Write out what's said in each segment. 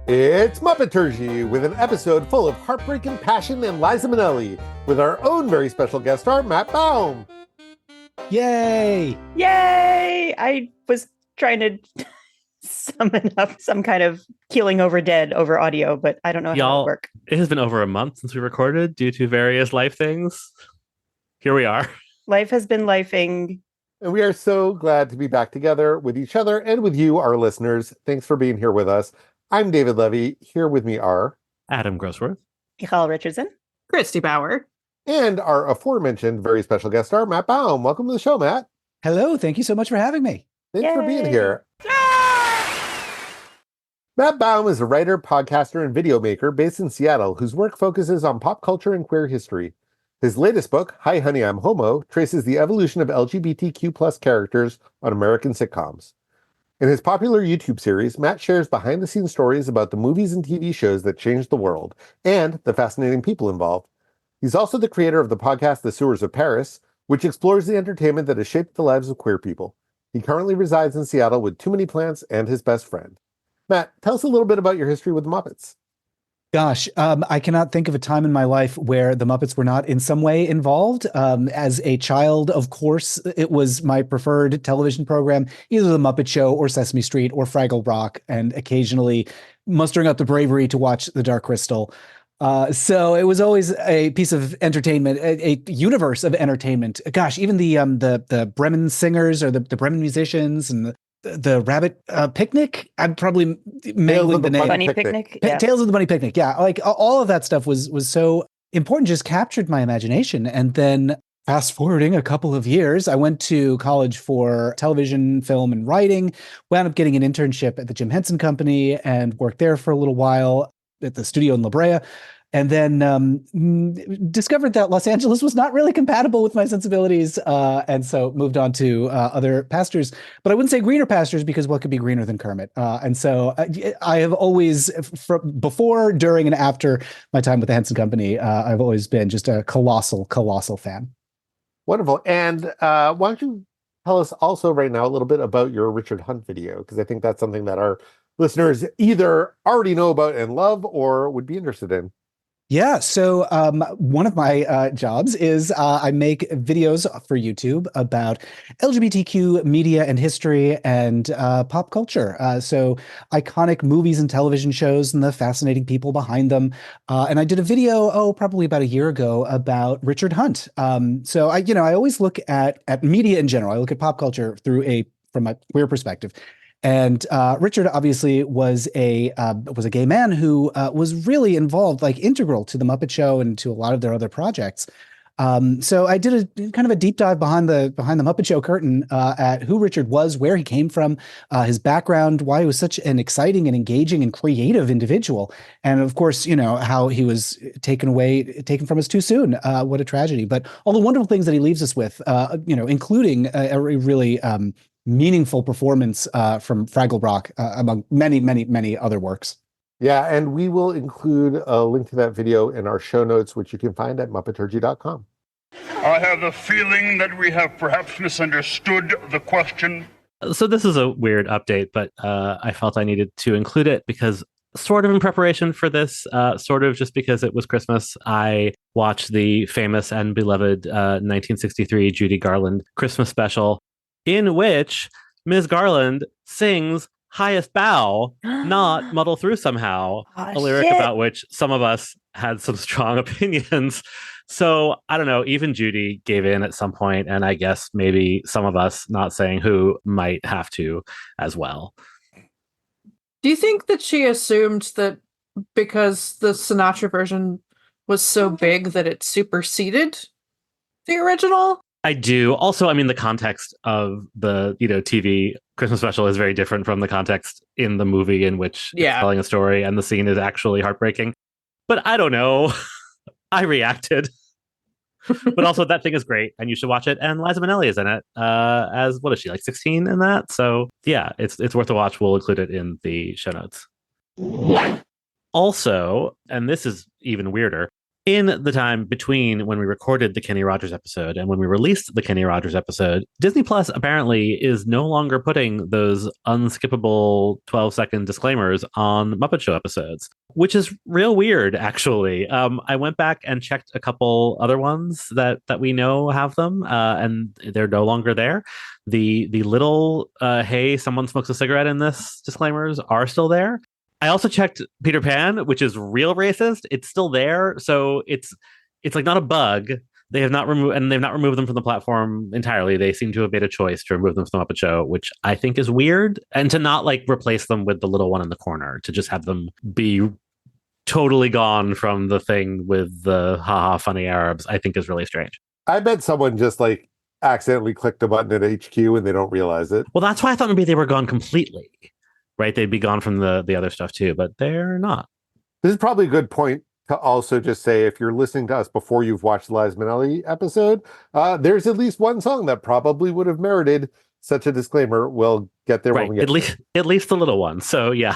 It's Muppeturgy with an episode full of heartbreak and passion and Liza Minnelli with our own very special guest star, Matt Baum. Yay! Yay! I was trying to summon up some kind of keeling over dead over audio, but I don't know how to work. It has been over a month since we recorded due to various life things. Here we are. Life has been lifing. And we are so glad to be back together with each other and with you, our listeners. Thanks for being here with us. I'm David Levy. Here with me are Adam Grossworth, Michal Richardson, Christy Bauer, and our aforementioned very special guest star, Matt Baum. Welcome to the show, Matt. Hello. Thank you so much for having me. Thanks for being here. Matt Baum is a writer, podcaster, and video maker based in Seattle whose work focuses on pop culture and queer history. His latest book, Hi Honey, I'm Homo, traces the evolution of LGBTQ plus characters on American sitcoms. In his popular YouTube series, Matt shares behind-the-scenes stories about the movies and TV shows that changed the world and the fascinating people involved. He's also the creator of the podcast The Sewers of Paris, which explores the entertainment that has shaped the lives of queer people. He currently resides in Seattle with Too Many Plants and his best friend. Matt, tell us a little bit about your history with the Muppets. Gosh, I cannot think of a time in my life where the Muppets were not in some way involved. As a child, of course, it was my preferred television program, either The Muppet Show or Sesame Street or Fraggle Rock, and occasionally mustering up the bravery to watch The Dark Crystal. So it was always a piece of entertainment, a universe of entertainment. Gosh, even the Bremen singers or the Bremen musicians and the rabbit picnic. I'm probably mangling the name. Bunny Picnic. Yeah. Tales of the Bunny Picnic. Yeah, like all of that stuff was so important, just captured my imagination. And then fast forwarding a couple of years, I went to college for television, film, and writing, wound up getting an internship at the Jim Henson Company and worked there for a little while at the studio in La Brea. And then discovered that Los Angeles was not really compatible with my sensibilities. And so moved on to other pastures. But I wouldn't say greener pastures because what could be greener than Kermit? And so I have always, before, during, and after my time with the Henson Company, I've always been just a colossal fan. Wonderful. And why don't you tell us also right now a little bit about your Richard Hunt video? Because I think that's something that our listeners either already know about and love or would be interested in. Yeah. So one of my jobs is I make videos for YouTube about LGBTQ media and history and pop culture. So iconic movies and television shows and the fascinating people behind them. And I did a video, probably about a year ago about Richard Hunt. So I always look at media in general. I look at pop culture from a queer perspective. And Richard obviously was a gay man who was really involved, like integral to the Muppet Show and to a lot of their other projects. So I did a kind of a deep dive behind the Muppet Show curtain at who Richard was, where he came from, his background, why he was such an exciting and engaging and creative individual, and of course, how he was taken from us too soon. What a tragedy! But all the wonderful things that he leaves us with, including a really meaningful performance from Fraggle Rock, among many, many, many other works. Yeah, and we will include a link to that video in our show notes, which you can find at Muppeturgy.com. I have a feeling that we have perhaps misunderstood the question. So this is a weird update, but I felt I needed to include it because sort of in preparation for this, sort of just because it was Christmas, I watched the famous and beloved 1963 Judy Garland Christmas special, in which Ms. Garland sings Highest Bow, not Muddle Through Somehow, a lyric about which some of us had some strong opinions. So I don't know, even Judy gave in at some point, and I guess maybe some of us, not saying who, might have to as well. Do you think that she assumed that because the Sinatra version was so big that it superseded the original? I do. Also, I mean, the context of the, TV Christmas special is very different from the context in the movie in which it's telling a story and the scene is actually heartbreaking. But I don't know. I reacted. But also that thing is great and you should watch it. And Liza Minnelli is in it as, what is she, like 16 in that? So yeah, it's worth a watch. We'll include it in the show notes. Also, and this is even weirder, In the time between when we recorded the Kenny Rogers episode and when we released the Kenny Rogers episode, Disney Plus apparently is no longer putting those unskippable 12-second disclaimers on Muppet Show episodes, which is real weird, actually. I went back and checked a couple other ones that we know have them, and they're no longer there. The little, hey, someone smokes a cigarette in this disclaimers are still there. I also checked Peter Pan, which is real racist. It's still there, so it's like not a bug. They have not removed, and they've not removed them from the platform entirely. They seem to have made a choice to remove them from the Muppet Show, which I think is weird, and to not like replace them with the little one in the corner, to just have them be totally gone from the thing with the haha funny Arabs, I think is really strange. I bet someone just like accidentally clicked a button at HQ and they don't realize it. Well, that's why I thought maybe they were gone completely. Right, they'd be gone from the other stuff too, but they're not. This is probably a good point to also just say, if you're listening to us before you've watched the Liza Minnelli episode, there's at least one song that probably would have merited such a disclaimer. We'll get there when we get at least the little one. So yeah,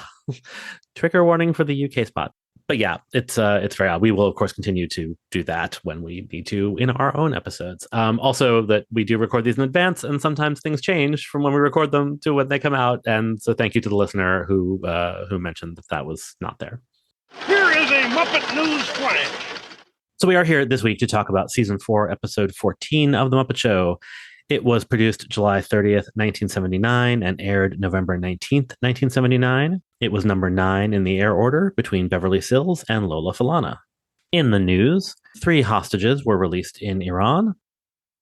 trigger warning for the UK spot. But yeah, it's very odd. We will of course continue to do that when we need to in our own episodes. Also, that we do record these in advance, and sometimes things change from when we record them to when they come out. And so, thank you to the listener who mentioned that was not there. Here is a Muppet News Flash. So we are here this week to talk about season 4, episode 14 of The Muppet Show. It was produced July 30th, 1979, and aired November 19th, 1979. It was number 9 in the air order between Beverly Sills and Lola Falana. In the news, 3 hostages were released in Iran.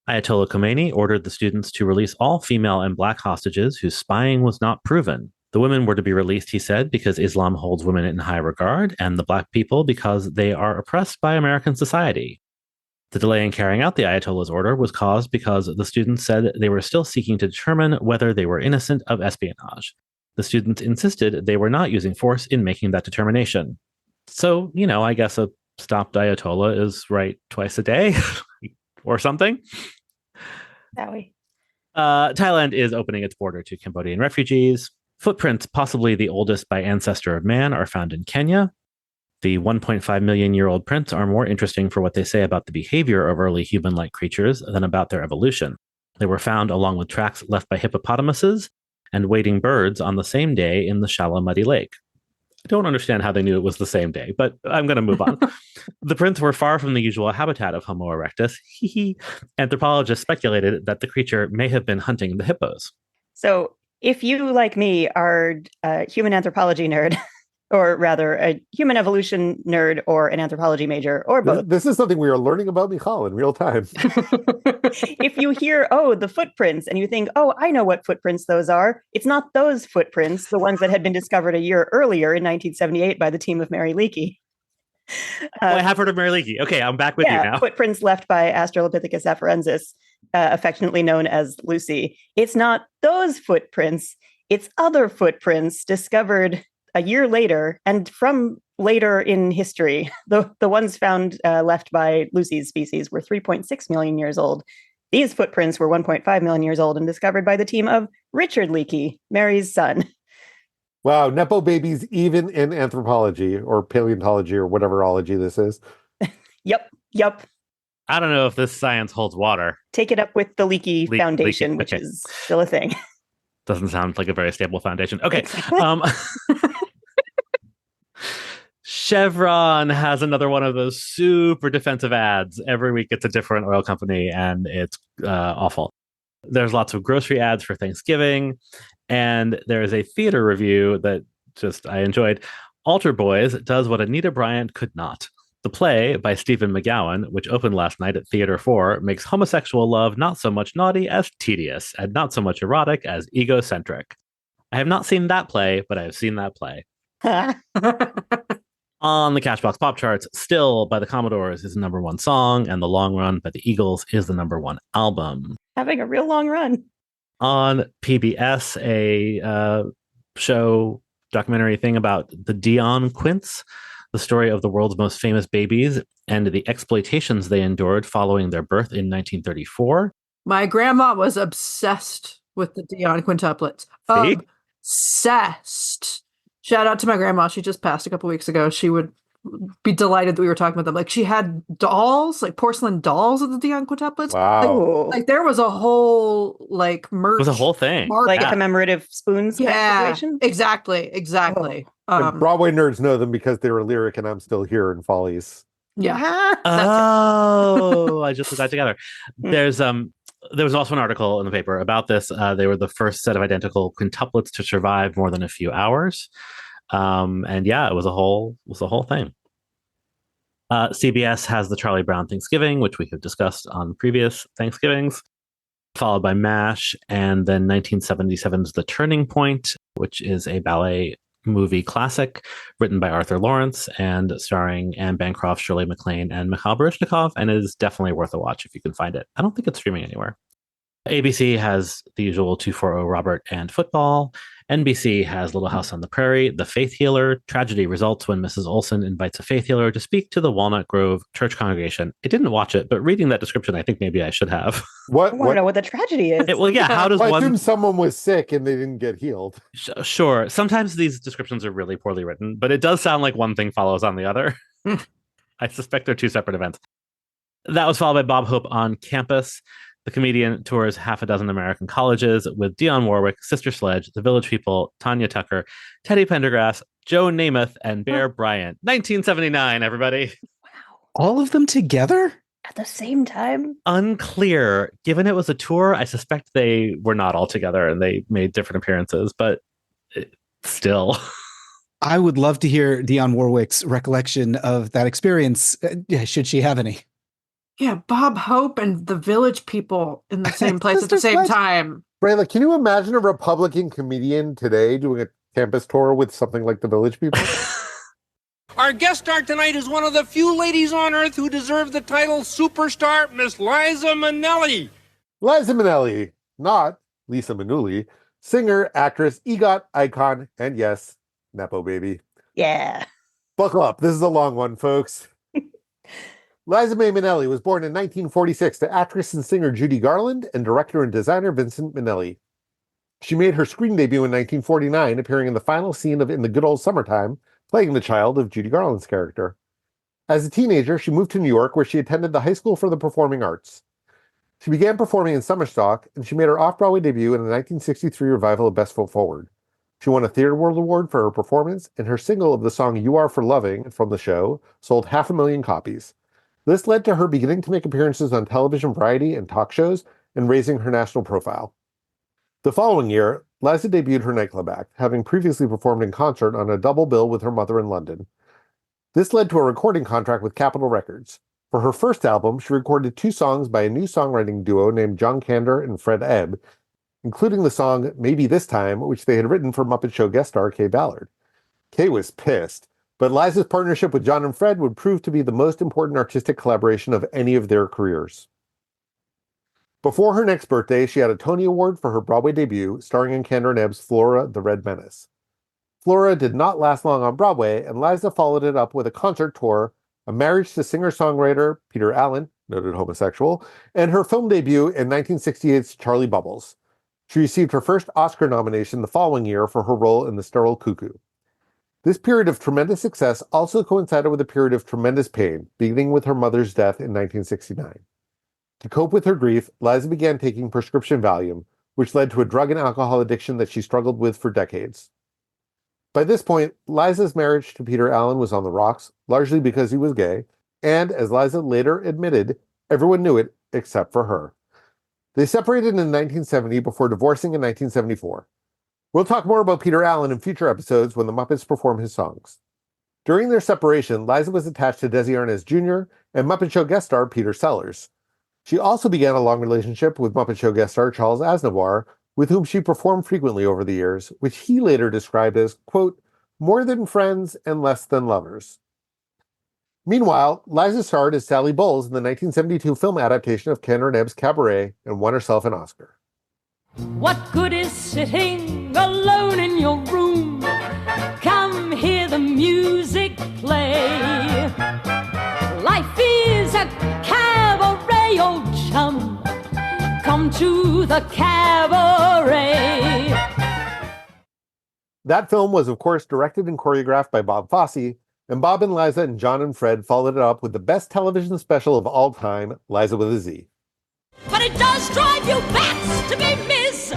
Ayatollah Khomeini ordered the students to release all female and black hostages whose spying was not proven. The women were to be released, he said, because Islam holds women in high regard, and the black people because they are oppressed by American society. The delay in carrying out the Ayatollah's order was caused because the students said they were still seeking to determine whether they were innocent of espionage. The students insisted they were not using force in making that determination. So, I guess a stopped Ayatollah is right twice a day or something. That way. Thailand is opening its border to Cambodian refugees. Footprints, possibly the oldest by ancestor of man, are found in Kenya. The 1.5 million year old prints are more interesting for what they say about the behavior of early human-like creatures than about their evolution. They were found along with tracks left by hippopotamuses and wading birds on the same day in the shallow, muddy lake. I don't understand how they knew it was the same day, but I'm going to move on. The prints were far from the usual habitat of Homo erectus. Anthropologists speculated that the creature may have been hunting the hippos. So if you, like me, are a human anthropology nerd, or rather a human evolution nerd or an anthropology major, or both. This is something we are learning about Michal in real time. If you hear, the footprints, and you think, I know what footprints those are, it's not those footprints, the ones that had been discovered a year earlier in 1978 by the team of Mary Leakey. I have heard of Mary Leakey. Okay, I'm back with you now. Footprints left by Australopithecus afarensis, affectionately known as Lucy. It's not those footprints, it's other footprints discovered a year later, and from later in history. The ones found left by Lucy's species were 3.6 million years old. These footprints were 1.5 million years old and discovered by the team of Richard Leakey, Mary's son. Wow, Nepo babies even in anthropology or paleontology or whatever ology this is. Yep. I don't know if this science holds water. Take it up with the Leakey Foundation, Leakey, which okay. is still a thing. Doesn't sound like a very stable foundation. Okay. Chevron has another one of those super defensive ads. Every week it's a different oil company, and it's awful. There's lots of grocery ads for Thanksgiving, and there's a theater review that I enjoyed. Altar Boys does what Anita Bryant could not. The play by Stephen McGowan, which opened last night at Theater 4, makes homosexual love not so much naughty as tedious, and not so much erotic as egocentric. I have not seen that play, but I have seen that play. On the Cashbox Pop charts, Still by the Commodores is the number 1 song, and The Long Run by the Eagles is the number 1 album. Having a real long run. On PBS, a show documentary thing about the Dion Quints, the story of the world's most famous babies and the exploitations they endured following their birth in 1934. My grandma was obsessed with the Dion quintuplets. See? Obsessed. Shout out to my grandma. She just passed a couple weeks ago. She would be delighted that we were talking about them. Like, she had dolls, like porcelain dolls of the Dion quintuplets. Wow. Ooh. Like there was a whole like merch. It was a whole thing. Like Yeah. a commemorative spoons kind of Yeah, situation? exactly. And Broadway nerds know them because they were Lyric and I'm Still Here in Follies. Yeah. Oh, I just put that together. There was also an article in the paper about this. They were the first set of identical quintuplets to survive more than a few hours. And yeah, it was a whole thing. CBS has the Charlie Brown Thanksgiving, which we have discussed on previous Thanksgivings, followed by MASH, and then 1977's The Turning Point, which is a ballet movie classic written by Arthur Lawrence and starring Anne Bancroft, Shirley MacLaine, and Mikhail Baryshnikov, and is definitely worth a watch if you can find it. I don't think it's streaming anywhere. ABC has the usual 240 Robert and football. NBC has Little House on the Prairie, The Faith Healer. Tragedy results when Mrs. Olson invites a faith healer to speak to the Walnut Grove church congregation. I didn't watch it, but reading that description, I think maybe I should have. I want to know what the tragedy is. Well, yeah, how does I one... assume someone was sick and they didn't get healed. Sure. Sometimes these descriptions are really poorly written, but it does sound like one thing follows on the other. I suspect they're two separate events. That was followed by Bob Hope on Campus. The comedian tours half a dozen American colleges with Dionne Warwick, Sister Sledge, The Village People, Tanya Tucker, Teddy Pendergrass, Joe Namath, and Bear Bryant. 1979, everybody. Wow. All of them together? At the same time? Unclear. Given it was a tour, I suspect they were not all together and they made different appearances, but still. I would love to hear Dionne Warwick's recollection of that experience, should she have any. Yeah, Bob Hope and the Village People in the same place at the same time. Brayla, can you imagine a Republican comedian today doing a campus tour with something like the Village People? Our guest star tonight is one of the few ladies on earth who deserve the title superstar, Miss Liza Minnelli. Liza Minnelli, not Lisa Minnelli, singer, actress, EGOT icon, and yes, Nepo baby. Yeah. Buckle up. This is a long one, folks. Liza May Minnelli was born in 1946 to actress and singer Judy Garland and director and designer Vincent Minnelli. She made her screen debut in 1949, appearing in the final scene of In the Good Old Summertime, playing the child of Judy Garland's character. As a teenager, she moved to New York, where she attended the High School for the Performing Arts. She began performing in summer stock, and she made her off-Broadway debut in the 1963 revival of Best Foot Forward. She won a Theatre World Award for her performance, and her single of the song You Are for Loving from the show sold 500,000 copies. This led to her beginning to make appearances on television variety and talk shows and raising her national profile. The following year, Liza debuted her nightclub act, having previously performed in concert on a double bill with her mother in London. This led to a recording contract with Capitol Records. For her first album, she recorded 2 songs by a new songwriting duo named John Kander and Fred Ebb, including the song Maybe This Time, which they had written for Muppet Show guest star Kay Ballard. Kay was pissed. But Liza's partnership with John and Fred would prove to be the most important artistic collaboration of any of their careers. Before her next birthday, she had a Tony Award for her Broadway debut, starring in Kander and Ebb's Flora, the Red Menace. Flora did not last long on Broadway, and Liza followed it up with a concert tour, a marriage to singer-songwriter Peter Allen, noted homosexual, and her film debut in 1968's Charlie Bubbles. She received her first Oscar nomination the following year for her role in The Sterile Cuckoo. This period of tremendous success also coincided with a period of tremendous pain, beginning with her mother's death in 1969. To cope with her grief, Liza began taking prescription Valium, which led to a drug and alcohol addiction that she struggled with for decades. By this point, Liza's marriage to Peter Allen was on the rocks, largely because he was gay, and, as Liza later admitted, everyone knew it except for her. They separated in 1970 before divorcing in 1974. We'll talk more about Peter Allen in future episodes when the Muppets perform his songs. During their separation, Liza was attached to Desi Arnaz Jr. and Muppet Show guest star Peter Sellers. She also began a long relationship with Muppet Show guest star Charles Aznavour, with whom she performed frequently over the years, which he later described as, quote, more than friends and less than lovers. Meanwhile, Liza starred as Sally Bowles in the 1972 film adaptation of Kander and Ebb's Cabaret and won herself an Oscar. What good is sitting alone in your room? Come hear the music play. Life is a cabaret, old chum. Come to the cabaret. That film was, of course, directed and choreographed by Bob Fosse, And Bob and Liza and John and Fred followed it up with the best television special of all time, Liza with a Z. But it does drive you bats to be mispronounced.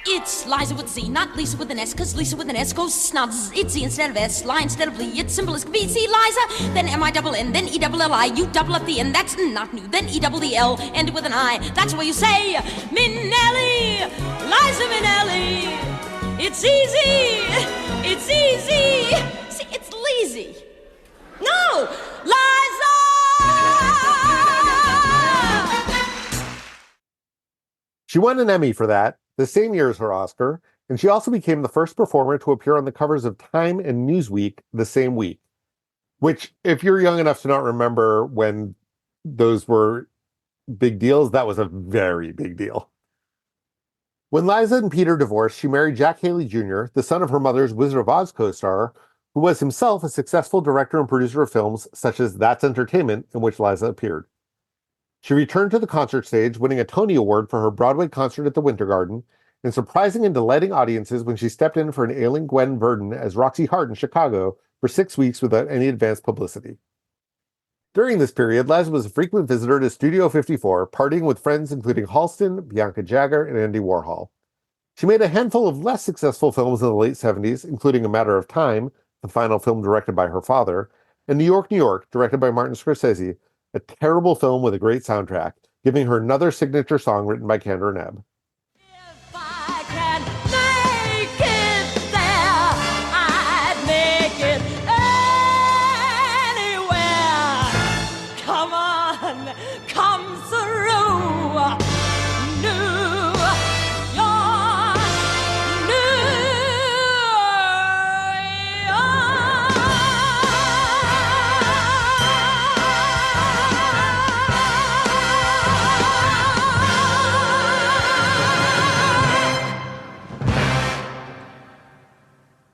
It's Liza with Z, not Lisa with an S, cause Lisa with an S goes snuds. It's Z instead of S, lie instead of Lee. It's simple as can be. See Liza, then M-I-double-N, then E-double-L-I. You double up the N, that's not new. Then E-double-E-L, end with an I. That's why you say Minnelli, Liza Minnelli. It's easy, it's easy. See, it's lazy. No, Liza! She won an Emmy for that, the same year as her Oscar, and she also became the first performer to appear on the covers of Time and Newsweek the same week, which, if you're young enough to not remember when those were big deals, that was a very big deal. When Liza and Peter divorced, she married Jack Haley Jr., the son of her mother's Wizard of Oz co-star, who was himself a successful director and producer of films such as That's Entertainment, in which Liza appeared. She returned to the concert stage, winning a Tony Award for her Broadway concert at the Winter Garden, and surprising and delighting audiences when she stepped in for an ailing Gwen Verdon as Roxy Hart in Chicago for 6 weeks without any advance publicity. During this period, Liza was a frequent visitor to Studio 54, partying with friends including Halston, Bianca Jagger, and Andy Warhol. She made a handful of less successful films in the late 70s, including A Matter of Time, the final film directed by her father, and New York, New York, directed by Martin Scorsese, a terrible film with a great soundtrack, giving her another signature song written by Kander and Ebb. If I can make it there, I'd make it anywhere. Come on, come through. New York,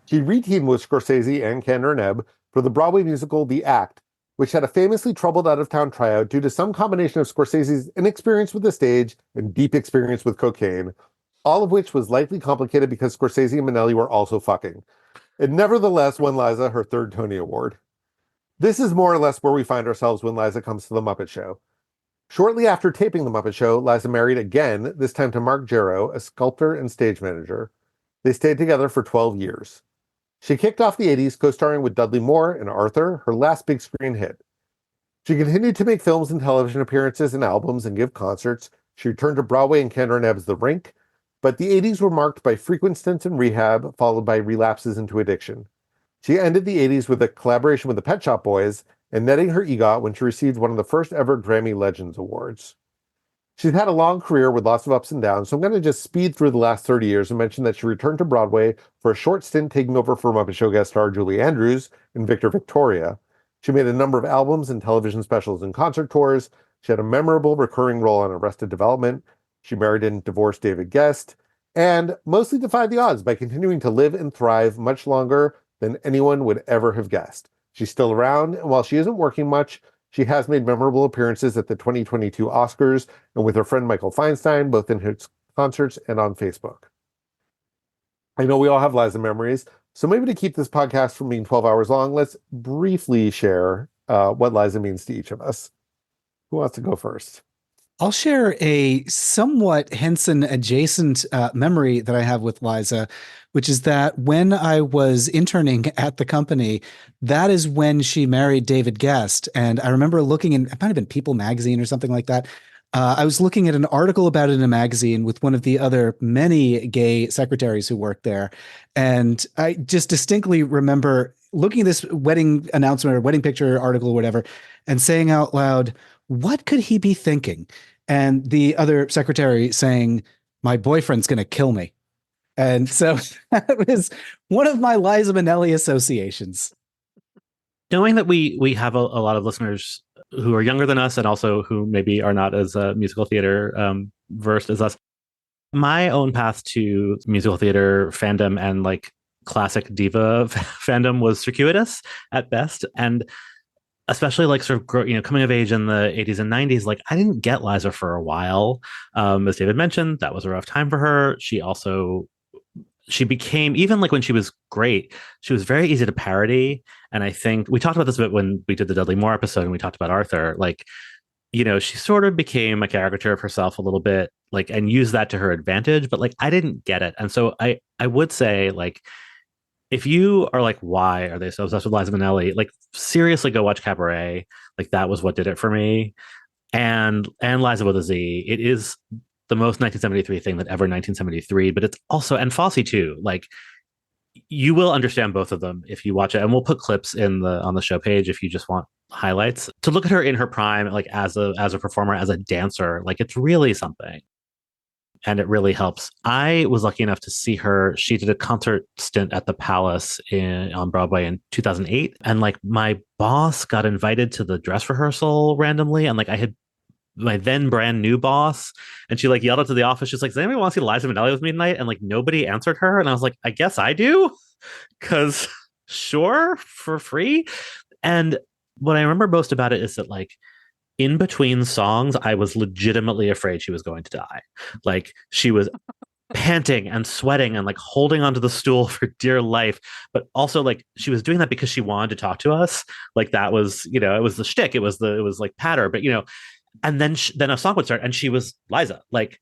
She reteamed with Scorsese and Kander and Ebb for the Broadway musical The Act, which had a famously troubled out-of-town tryout due to some combination of Scorsese's inexperience with the stage and deep experience with cocaine, all of which was likely complicated because Scorsese and Minnelli were also fucking. It nevertheless won Liza her third Tony Award. This is more or less where we find ourselves when Liza comes to The Muppet Show. Shortly after taping The Muppet Show, Liza married again, this time to Mark Jarrow, a sculptor and stage manager. They stayed together for 12 years. She kicked off the 80s co-starring with Dudley Moore in Arthur, her last big screen hit. She continued to make films and television appearances and albums and give concerts. She returned to Broadway in Kander and Ebb's The Rink, but the 80s were marked by frequent stints in rehab, followed by relapses into addiction. She ended the 80s with a collaboration with the Pet Shop Boys and netting her EGOT when she received one of the first ever Grammy Legends Awards. She's had a long career with lots of ups and downs, so I'm going to just speed through the last 30 years and mention that she returned to Broadway for a short stint taking over for Muppet Show guest star Julie Andrews in Victor Victoria. She made a number of albums and television specials and concert tours. She had a memorable recurring role on Arrested Development. She married and divorced David Guest, and mostly defied the odds by continuing to live and thrive much longer than anyone would ever have guessed. She's still around, and while she isn't working much, she has made memorable appearances at the 2022 Oscars and with her friend Michael Feinstein, both in his concerts and on Facebook. I know we all have Liza memories, so maybe to keep this podcast from being 12 hours long, let's briefly share what Liza means to each of us. Who wants to go first? I'll share a somewhat Henson adjacent memory that I have with Liza, which is that when I was interning at the company, that is when she married David Guest. And I remember looking in, it might have been People magazine or something like that. I was looking at an article about it in a magazine with one of the other many gay secretaries who worked there. And I just distinctly remember looking at this wedding announcement or wedding picture article or whatever, and saying out loud, what could he be thinking? And the other secretary saying, my boyfriend's going to kill me. And so that was one of my Liza Minnelli associations. Knowing that we have a lot of listeners who are younger than us and also who maybe are not as musical theater versed as us, my own path to musical theater fandom and like classic diva fandom was circuitous at best. And especially like sort of coming of age in the 80s and 90s, like I didn't get Liza for a while. As David mentioned, that was a rough time for her. She also she became, even like when she was great, she was very easy to parody. And I think we talked about this a bit when we did the Dudley Moore episode and we talked about Arthur. Like, she sort of became a caricature of herself a little bit, like, and used that to her advantage, but like I didn't get it. And so I would say, like, if you are like, why are they so obsessed with Liza Minnelli? Like, seriously, go watch Cabaret. Like, that was what did it for me. And Liza with a Z. It is the most 1973 thing that ever 1973, but it's also, and Fosse too. Like, you will understand both of them if you watch it, and we'll put clips on the show page if you just want highlights to look at her in her prime, like as a performer, as a dancer. Like, it's really something, and it really helps. I was lucky enough to see her. She did a concert stint at the Palace on Broadway in 2008, and like my boss got invited to the dress rehearsal randomly, and like I had my then brand new boss, and she like yelled out to the office, she's like, does anybody want to see Liza Minnelli with me tonight? And like nobody answered her, and I was like, I guess I do, because sure, for free. And what I remember most about it is that like in between songs, I was legitimately afraid she was going to die. Like, she was panting and sweating and like holding onto the stool for dear life, but also like she was doing that because she wanted to talk to us. Like, that was, it was the shtick, it was like patter, but and then then a song would start and she was Liza, like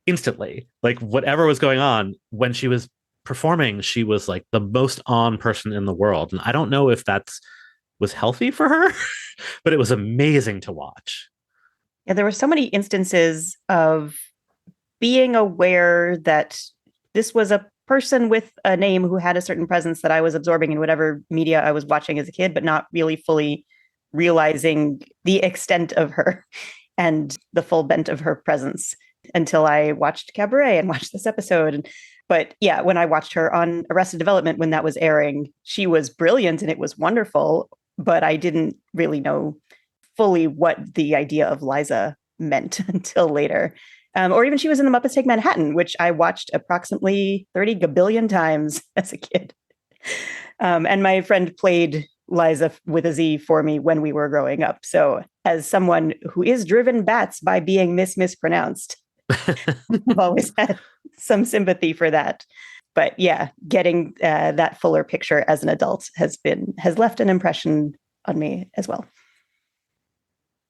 instantly. Like, whatever was going on when she was performing, she was like the most on person in the world. And I don't know if that's was healthy for her, but it was amazing to watch. Yeah, there were so many instances of being aware that this was a person with a name who had a certain presence that I was absorbing in whatever media I was watching as a kid, but not really fully realizing the extent of her and the full bent of her presence until I watched Cabaret and watched this episode. But yeah, when I watched her on Arrested Development, when that was airing, she was brilliant and it was wonderful, but I didn't really know fully what the idea of Liza meant until later. Or even she was in The Muppets Take Manhattan, which I watched approximately 30 gabillion times as a kid. And my friend played Liza with a Z for me when we were growing up. So as someone who is driven bats by being mispronounced, I've always had some sympathy for that. But yeah, getting that fuller picture as an adult has left an impression on me as well.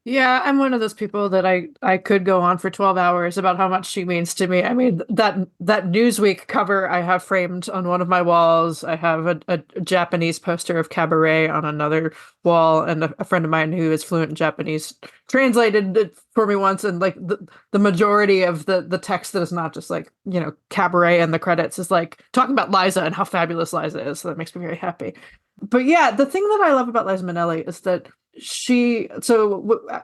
Yeah, I'm one of those people that I could go on for 12 hours about how much she means to me. I mean, that Newsweek cover I have framed on one of my walls. I have a Japanese poster of Cabaret on another wall, and a friend of mine who is fluent in Japanese translated it for me once, and like the majority of the text that is not just like, Cabaret and the credits is like talking about Liza and how fabulous Liza is. So that makes me very happy. But yeah, the thing that I love about Liza Minnelli is that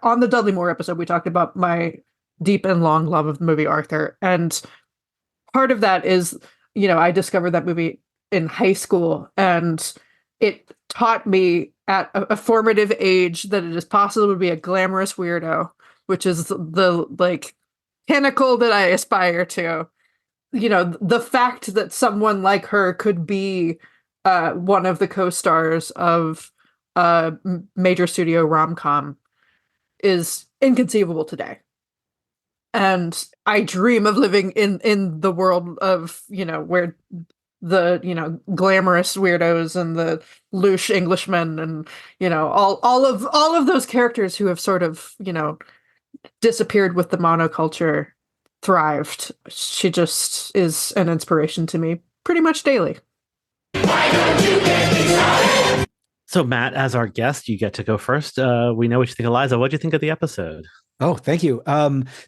on the Dudley Moore episode, we talked about my deep and long love of the movie Arthur. And part of that is, I discovered that movie in high school, and it taught me at a formative age that it is possible to be a glamorous weirdo, which is the like pinnacle that I aspire to. The fact that someone like her could be one of the co-stars of major studio rom-com is inconceivable today. And I dream of living in the world of, where the, glamorous weirdos and the louche Englishmen and, all of those characters who have sort of, disappeared with the monoculture thrived. She just is an inspiration to me pretty much daily. Why don't you get me started? So, Matt, as our guest, you get to go first. We know what you think of Liza. What do you think of the episode? Oh, thank you.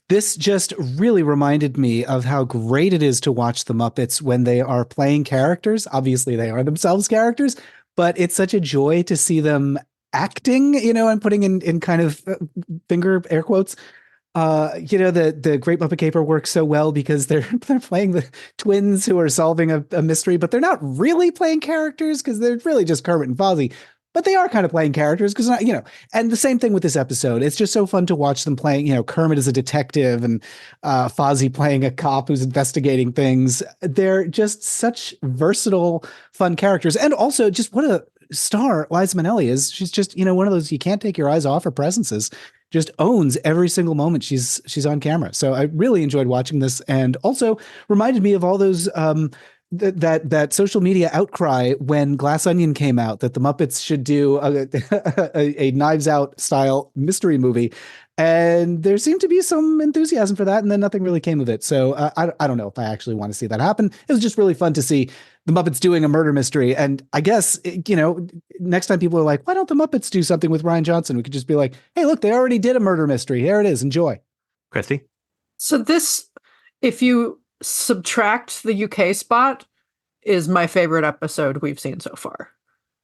This just really reminded me of how great it is to watch the Muppets when they are playing characters. Obviously, they are themselves characters, but it's such a joy to see them acting, and putting in kind of finger air quotes. The Great Muppet Caper works so well because they're playing the twins who are solving a mystery, but they're not really playing characters because they're really just Kermit and Fozzie. But they are kind of playing characters because, and the same thing with this episode. It's just so fun to watch them playing, Kermit as a detective and Fozzie playing a cop who's investigating things. They're just such versatile, fun characters. And also just what a star Liza Minnelli is. She's just, one of those you can't take your eyes off her presences. Just owns every single moment she's on camera. So I really enjoyed watching this, and also reminded me of all those that social media outcry when Glass Onion came out that the Muppets should do a Knives Out style mystery movie. And there seemed to be some enthusiasm for that, and then nothing really came of it. So I don't know if I actually want to see that happen. It was just really fun to see the Muppets doing a murder mystery. And I guess, next time people are like, why don't the Muppets do something with Rian Johnson? We could just be like, hey, look, they already did a murder mystery. Here it is. Enjoy. Christy? So this, if you subtract the UK spot, is my favorite episode we've seen so far.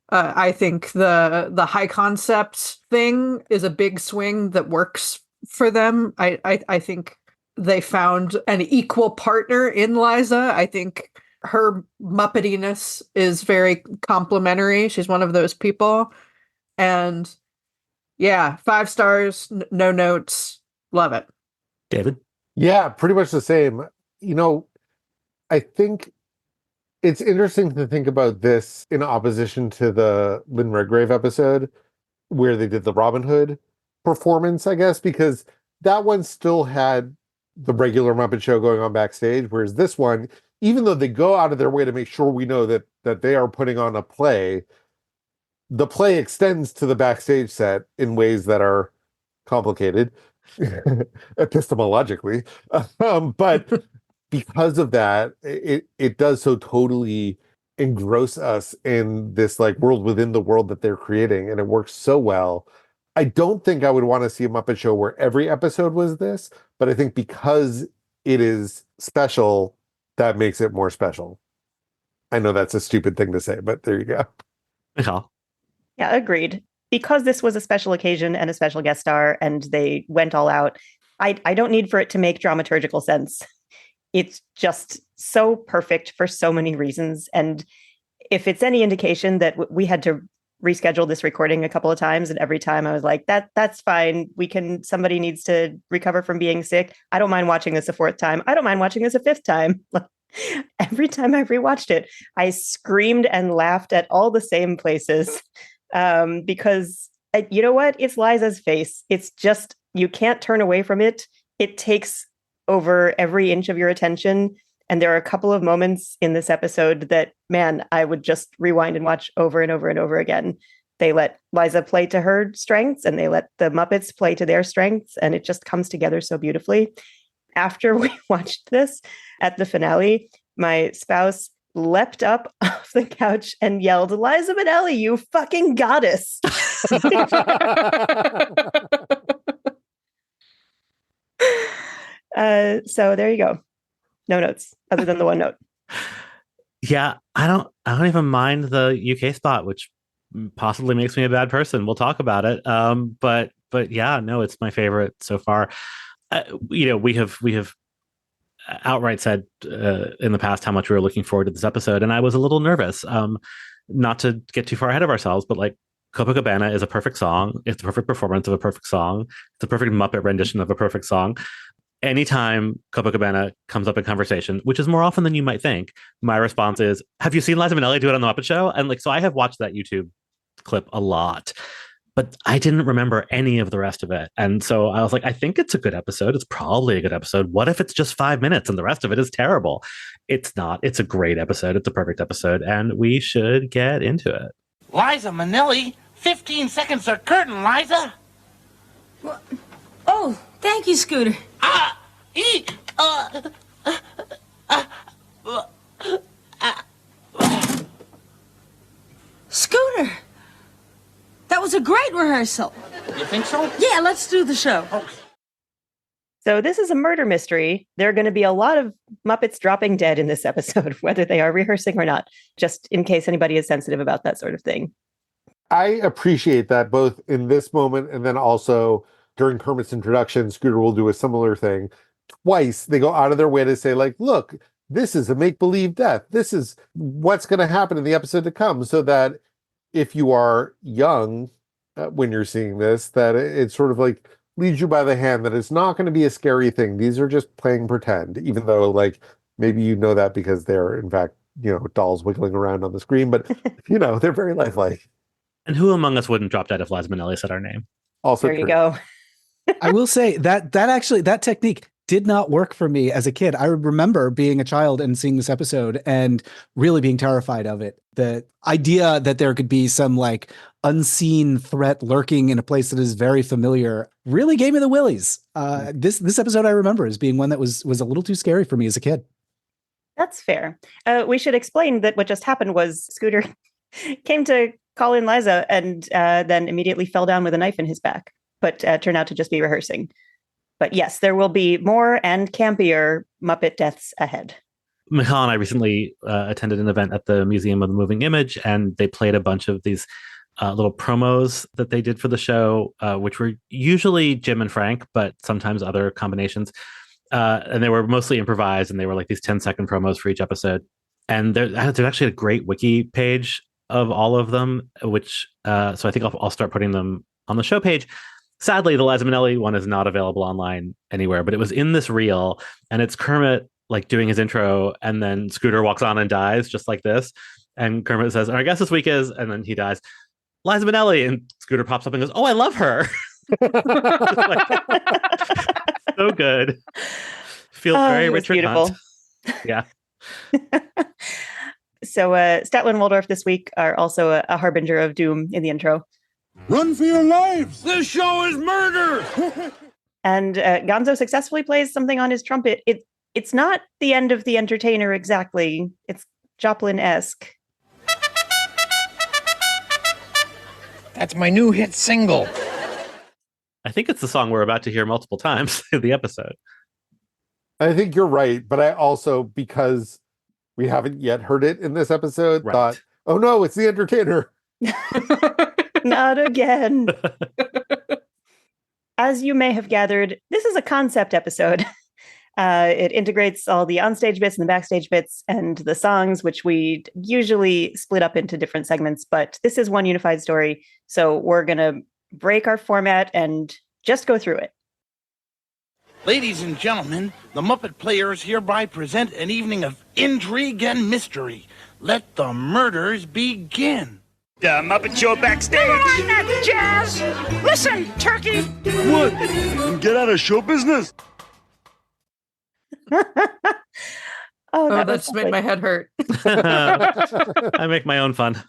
I think the high concept thing is a big swing that works for them. I think they found an equal partner in Liza. I think her Muppetiness is very complimentary. She's one of those people. And yeah, 5 stars, no notes. Love it. David? Yeah, pretty much the same. I think it's interesting to think about this in opposition to the Lynn Redgrave episode where they did the Robin Hood performance, I guess, because that one still had the regular Muppet Show going on backstage, whereas this one, even though they go out of their way to make sure we know that they are putting on a play, the play extends to the backstage set in ways that are complicated epistemologically. But because of that, it does so totally engross us in this like world within the world that they're creating, and it works so well. I don't think I would want to see a Muppet Show where every episode was this, but I think because it is special, that makes it more special. I know that's a stupid thing to say, but there you go. Michal? Yeah, agreed. Because this was a special occasion and a special guest star, and they went all out, I don't need for it to make dramaturgical sense. It's just so perfect for so many reasons. And if it's any indication that we had to reschedule this recording a couple of times, and every time I was like, that's fine. Somebody needs to recover from being sick. I don't mind watching this a 4th time. I don't mind watching this a 5th time. Every time I rewatched it, I screamed and laughed at all the same places. Because you know what? It's Liza's face. It's just, you can't turn away from it. It takes over every inch of your attention. And there are a couple of moments in this episode that, man, I would just rewind and watch over and over and over again. They let Liza play to her strengths, and they let the Muppets play to their strengths. And it just comes together so beautifully. After we watched this at the finale, my spouse leapt up off the couch and yelled, "Liza Minnelli, you fucking goddess." So there you go. No notes other than the one note. Yeah, I don't even mind the UK spot, which possibly makes me a bad person. We'll talk about it. But yeah, no, it's my favorite so far. We have outright said in the past how much we were looking forward to this episode, and I was a little nervous. Not to get too far ahead of ourselves, but like Copacabana is a perfect song. It's a perfect performance of a perfect song. It's a perfect Muppet rendition of a perfect song. Anytime Copacabana comes up in conversation, which is more often than you might think, my response is, have you seen Liza Minnelli do it on the Muppet Show? And so I have watched that YouTube clip a lot, but I didn't remember any of the rest of it. And so I was like, I think it's a good episode. It's probably a good episode. What if it's just 5 minutes and the rest of it is terrible? It's not. It's a great episode. It's a perfect episode. And we should get into it. Liza Minnelli, 15 seconds of curtain, Liza. Well, oh, thank you, Scooter. Scooter, that was a great rehearsal. You think so? Yeah, let's do the show. So this is a murder mystery. There are going to be a lot of Muppets dropping dead in this episode, whether they are rehearsing or not, just in case anybody is sensitive about that sort of thing. I appreciate that both in this moment and then also during Kermit's introduction. Scooter will do a similar thing. Twice they go out of their way to say, like, look, this is a make-believe death. This is what's going to happen in the episode to come, so that if you are young when you're seeing this, that it sort of like leads you by the hand that it's not going to be a scary thing. These are just playing pretend, even though like maybe you know that because they're in fact, dolls wiggling around on the screen, but they're very lifelike. And who among us wouldn't drop dead if Liza Minnelli said our name? Also there you go. I will say that technique did not work for me as a kid. I remember being a child and seeing this episode and really being terrified of it. The idea that there could be some like unseen threat lurking in a place that is very familiar really gave me the willies. This episode I remember as being one that was a little too scary for me as a kid. That's fair. We should explain that what just happened was Scooter came to call in Liza and then immediately fell down with a knife in his back, but turned out to just be rehearsing. But yes, there will be more and campier Muppet deaths ahead. Michal and I recently attended an event at the Museum of the Moving Image, and they played a bunch of these little promos that they did for the show, which were usually Jim and Frank, but sometimes other combinations. And they were mostly improvised, and they were like these 10-second promos for each episode. And there's actually a great wiki page of all of them, which so I think I'll start putting them on the show page. Sadly, the Liza Minnelli one is not available online anywhere, but it was in this reel, and it's Kermit like doing his intro, and then Scooter walks on and dies just like this. And Kermit says, "Our guest this week is," and then he dies, "Liza Minnelli," and Scooter pops up and goes, "Oh, I love her." So good. Feels very Richard Hunt. Yeah. So Statler and Waldorf this week are also a harbinger of doom in the intro. Run for your lives! This show is murder! And Gonzo successfully plays something on his trumpet. It's not the end of The Entertainer exactly. It's Joplin-esque. That's my new hit single. I think it's the song we're about to hear multiple times in the episode. I think you're right, but I also, because we haven't yet heard it in this episode, thought, oh no, it's The Entertainer. Not again. As you may have gathered, this is a concept episode. It integrates all the onstage bits and the backstage bits and the songs, which we usually split up into different segments, but this is one unified story. So we're going to break our format and just go through it. Ladies and gentlemen, the Muppet Players hereby present an evening of intrigue and mystery. Let the murders begin. The Muppet Show backstage. On that jazz! Listen, Turkey! What? Get out of show business? Oh, that just made my head hurt. I make my own fun.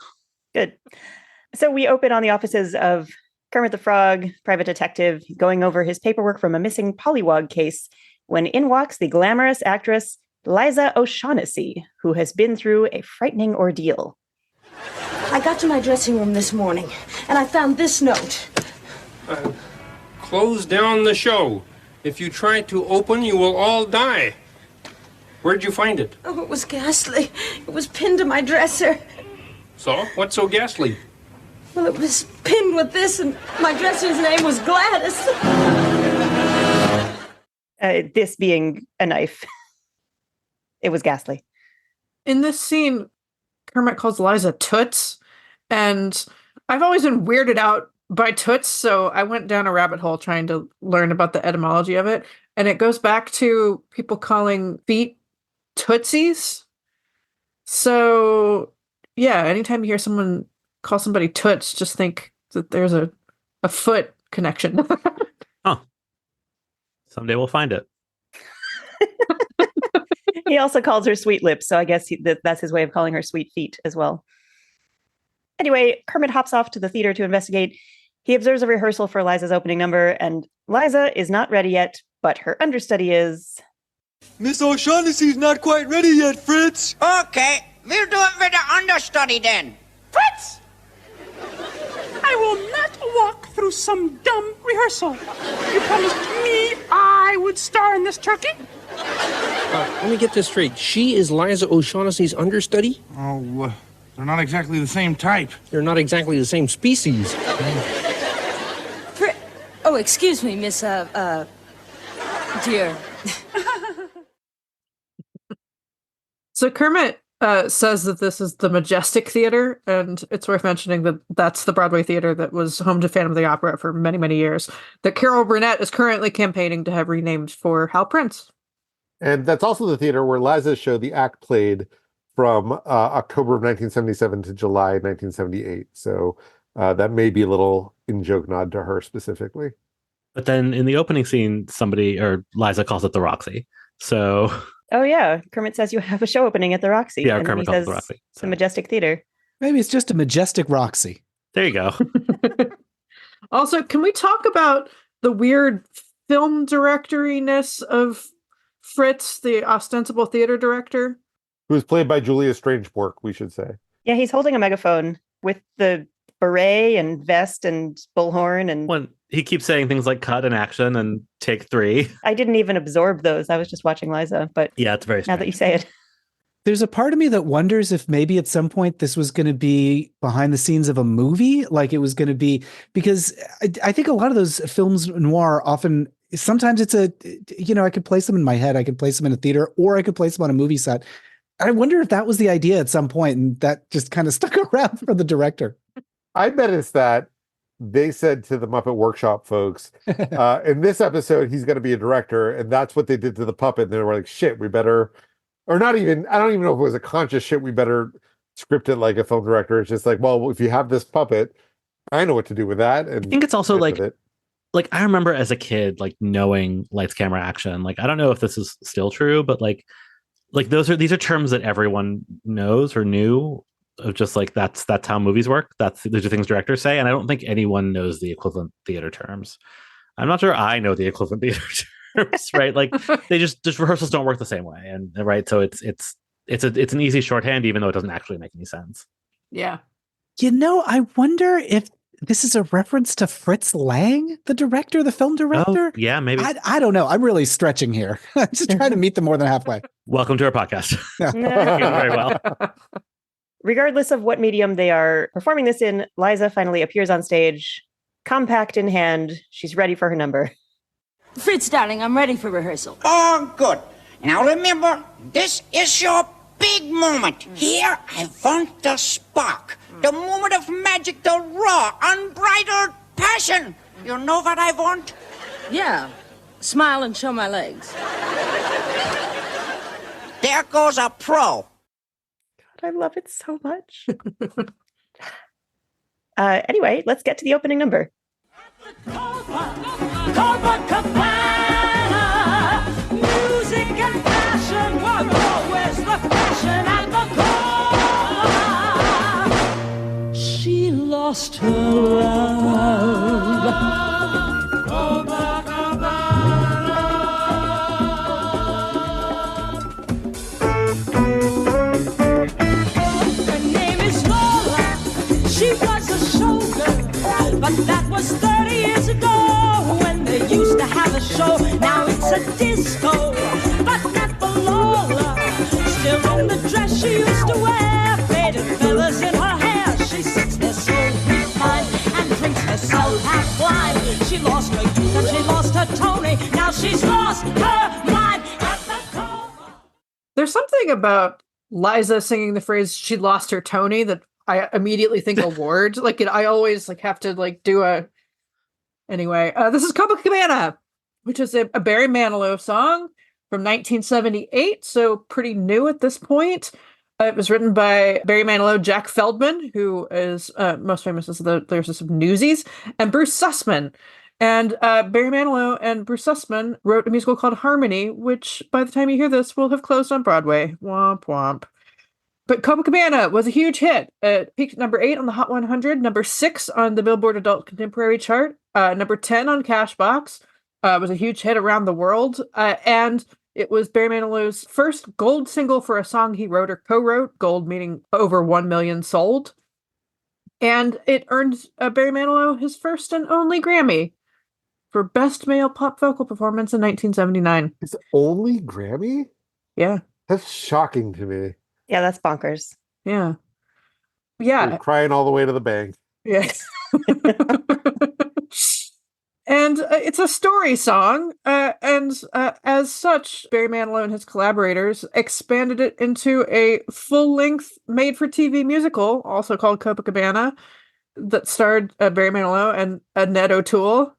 Good. So we open on the offices of Kermit the Frog, private detective, going over his paperwork from a missing pollywog case, when in walks the glamorous actress Liza O'Shaughnessy, who has been through a frightening ordeal. I got to my dressing room this morning, and I found this note. Close down the show. If you try to open, you will all die. Where'd you find it? Oh, it was ghastly. It was pinned to my dresser. So? What's so ghastly? Well, it was pinned with this, and my dresser's name was Gladys. This being a knife. It was ghastly. In this scene, Kermit calls Liza Toots, and I've always been weirded out by Toots, so I went down a rabbit hole trying to learn about the etymology of it, and it goes back to people calling feet Tootsies. So, yeah, anytime you hear someone call somebody Toots, just think that there's a foot connection. Huh. Someday we'll find it. He also calls her Sweet Lips, so I guess that's his way of calling her Sweet Feet as well. Anyway, Kermit hops off to the theater to investigate. He observes a rehearsal for Liza's opening number, and Liza is not ready yet, but her understudy is... Miss O'Shaughnessy's not quite ready yet, Fritz. Okay, we'll do it with the understudy then. Fritz! I will not walk through some dumb rehearsal. You promised me I would star in this turkey? Let me get this straight. She is Liza O'Shaughnessy's understudy? Oh, they're not exactly the same type. They're not exactly the same species. Oh, excuse me, Miss, dear. So Kermit says that this is the Majestic Theater, and it's worth mentioning that that's the Broadway theater that was home to Phantom of the Opera for many, many years, that Carol Burnett is currently campaigning to have renamed for Hal Prince. And that's also the theater where Liza's show, The Act, played from October of 1977 to July 1978. So that may be a little in-joke nod to her specifically. But then in the opening scene, somebody or Liza calls it the Roxy. So Oh yeah, Kermit says you have a show opening at the Roxy. yeah, and then he Kermit calls it says the Roxy. it's the Majestic Theater. Maybe it's just a majestic Roxy. There you go. Also, can we talk about the weird film directoriness of Fritz, the ostensible theater director? Who was played by Julia Strangebork, we should say. Yeah, he's holding a megaphone with the beret and vest and bullhorn and When he keeps saying things like cut and action and take 3. I didn't even absorb those. I was just watching Liza, but Yeah, it's very now strange. that you say it. There's a part of me that wonders if maybe at some point this was going to be behind the scenes of a movie, like it was going to be, because I think a lot of those films noir often, sometimes it's I could place them in my head, I could place them in a theater, or I could place them on a movie set. I wonder if that was the idea at some point and that just kind of stuck around for the director. I bet it's that they said to the Muppet Workshop folks, in this episode, he's going to be a director. And that's what they did to the puppet. And they were like, shit, we better, or not even, I don't even know if it was a conscious shit, we better script it like a film director. It's just like, well, if you have this puppet, I know what to do with that. And I think it's also like I remember as a kid, like knowing lights, camera, action. Like, I don't know if this is still true, but like these are terms that everyone knows or knew of, just like that's how movies work. These are things directors say, and I don't think anyone knows the equivalent theater terms. I'm not sure I know the equivalent theater terms, right? Like they just rehearsals don't work the same way, and right, so it's an easy shorthand, even though it doesn't actually make any sense. Yeah. I wonder if this is a reference to Fritz Lang, the director, the film director. Oh, yeah, maybe. I don't know. I'm really stretching here. I'm just trying to meet them more than halfway. Welcome to our podcast. Very well. Regardless of what medium they are performing this in, Liza finally appears on stage, compact in hand. She's ready for her number. Fritz, darling, I'm ready for rehearsal. Oh, good. Now remember, this is your big moment. Here I want the spark. The moment of magic, the raw, unbridled passion. You know what I want? Yeah. Smile and show my legs. There goes a pro. God, I love it so much. Anyway, let's get to the opening number. Music and fashion were always the fashion at the core. She lost her love. Her name is Lola. She was a showgirl, but that was 30 years ago when they used to have a show. Now it's a disco, but not for Lola. Still in the dress she used to wear, faded feathers in her hair. She sits there so refined and drinks herself half blind. She lost her youth and she lost her Tony. Now she's lost her mind at the core. There's something about Liza singing the phrase "she lost her Tony" that I immediately think award. Like I always have to do a. Anyway, this is Copacabana, which is a Barry Manilow song from 1978, so pretty new at this point. It was written by Barry Manilow, Jack Feldman, who is most famous as the lyricist of Newsies, and Bruce Sussman. And Barry Manilow and Bruce Sussman wrote a musical called Harmony, which by the time you hear this will have closed on Broadway. Womp womp. But Copacabana was a huge hit. It peaked number 8 on the Hot 100, number 6 on the Billboard Adult Contemporary chart, number 10 on Cashbox. It was a huge hit around the world. And it was Barry Manilow's first gold single for a song he wrote or co-wrote, gold meaning over 1 million sold. And it earned Barry Manilow his first and only Grammy for Best Male Pop Vocal Performance in 1979. His only Grammy? Yeah. That's shocking to me. Yeah, that's bonkers. Yeah. Yeah. You're crying all the way to the bank. Yes. And it's a story song. And as such, Barry Manilow and his collaborators expanded it into a full-length made-for-TV musical, also called Copacabana, that starred Barry Manilow and Ned O'Toole.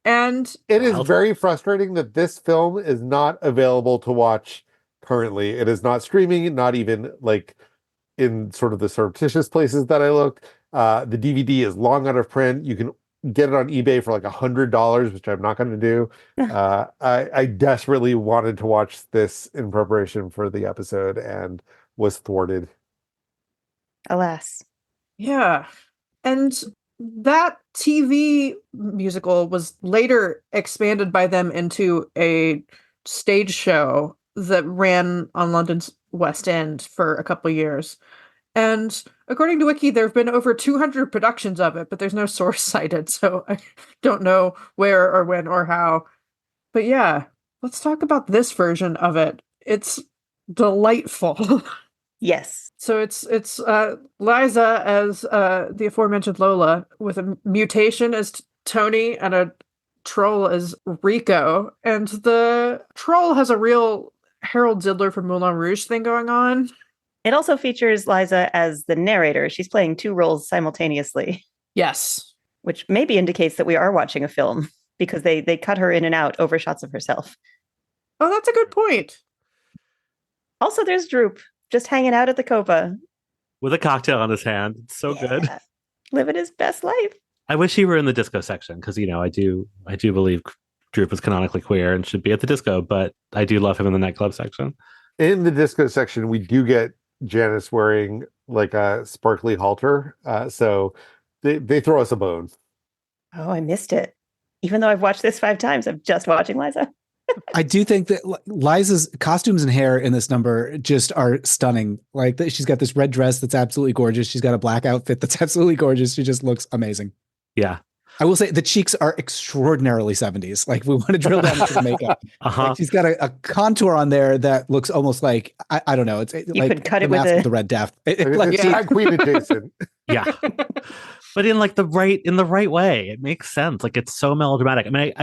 And it is very frustrating that this film is not available to watch currently. It is not streaming, not even in sort of the surreptitious places that I looked. The DVD is long out of print. You can get it on eBay for like $100, which I'm not going to do. I desperately wanted to watch this in preparation for the episode and was thwarted. Alas. Yeah. And that TV musical was later expanded by them into a stage show that ran on London's West End for a couple years. And according to Wiki, there have been over 200 productions of it, but there's no source cited, so I don't know where or when or how. But yeah, let's talk about this version of it. It's delightful. Yes. So it's Liza as the aforementioned Lola, with a mutation as Tony and a troll as Rico. And the troll has a real Harold Zidler from Moulin Rouge thing going on. It also features Liza as the narrator. She's playing two roles simultaneously. Yes. Which maybe indicates that we are watching a film, because they cut her in and out over shots of herself. Oh, that's a good point. Also, there's Droop just hanging out at the Copa. With a cocktail on his hand. It's so good. Living his best life. I wish he were in the disco section because, you know, I do believe Droop is canonically queer and should be at the disco, but I do love him in the nightclub section. In the disco section, we do get Janice wearing like a sparkly halter. So they throw us a bone. Oh, I missed it. Even though I've watched this 5 times, I'm just watching Liza. I do think that Liza's costumes and hair in this number just are stunning. Like, she's got this red dress that's absolutely gorgeous. She's got a black outfit that's absolutely gorgeous. She just looks amazing. Yeah. I will say the cheeks are extraordinarily 70s. Like, we want to drill down into the makeup. Like, she's got a contour on there that looks almost like, I don't know. It's you like could cut the it with Mask of the Red Death. It's Drag Queen adjacent. Yeah. But in like the right way. It makes sense. Like, it's so melodramatic. I mean,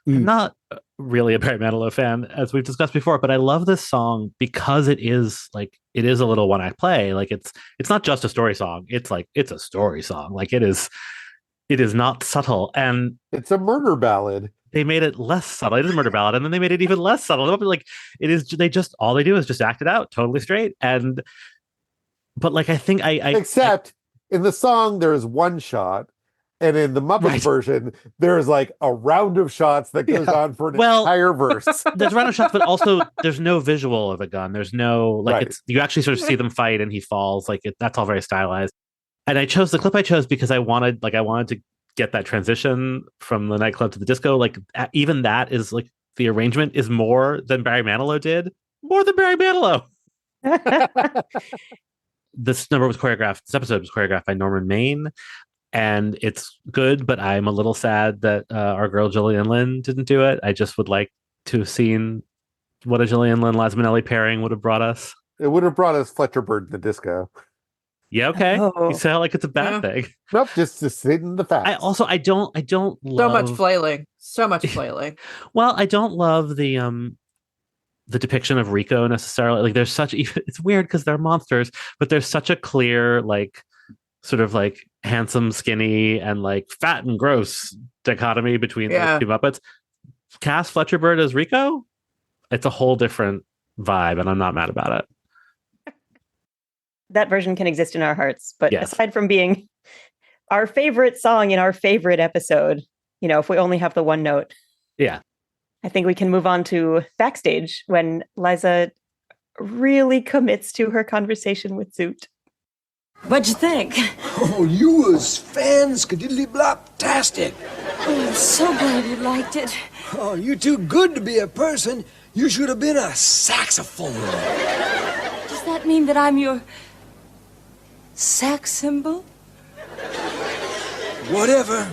I'm not really a Barry Manilow fan, as we've discussed before, but I love this song because it is a little one-act play. Like, it's not just a story song. It's like, it's a story song. Like, it is not subtle, and it's a murder ballad. They made it less subtle. It is a murder ballad, and then they made it even less subtle. Like, it is, all they do is just act it out totally straight. But like, I think except in the song there is one shot, and in the Muppets version there is like a round of shots that goes on for an entire verse. There's a round of shots, but also there's no visual of a gun. There's no it's you actually sort of see them fight and he falls. Like, that's all very stylized. And I chose the clip I chose because I wanted to get that transition from the nightclub to the disco. Like, even that is like, the arrangement is more than Barry Manilow did. More than Barry Manilow. This episode was choreographed by Norman Maine, and it's good, but I'm a little sad that our girl Gillian Lynn didn't do it. I just would like to have seen what a Gillian Lynn Liza Minnelli pairing would have brought us. It would have brought us Fletcher Bird in the disco. Yeah, okay. Oh. You sound like it's a bad thing. Nope, just stating the facts. I don't love So much flailing. So much flailing. Well, I don't love the depiction of Rico necessarily. Like, there's it's weird because they're monsters, but there's such a clear, like, sort of like handsome, skinny, and like fat and gross dichotomy between those two Muppets. Cast Fletcher Bird as Rico, it's a whole different vibe, and I'm not mad about it. That version can exist in our hearts, but aside from being our favorite song in our favorite episode, you know, if we only have the one note, I think we can move on to backstage when Liza really commits to her conversation with Zoot. What'd you think? Oh, you was fan-skadiddly-blop-tastic. Oh, I'm so glad you liked it. Oh, you too good to be a person. You should have been a saxophone. Does that mean that I'm your sex symbol? Whatever.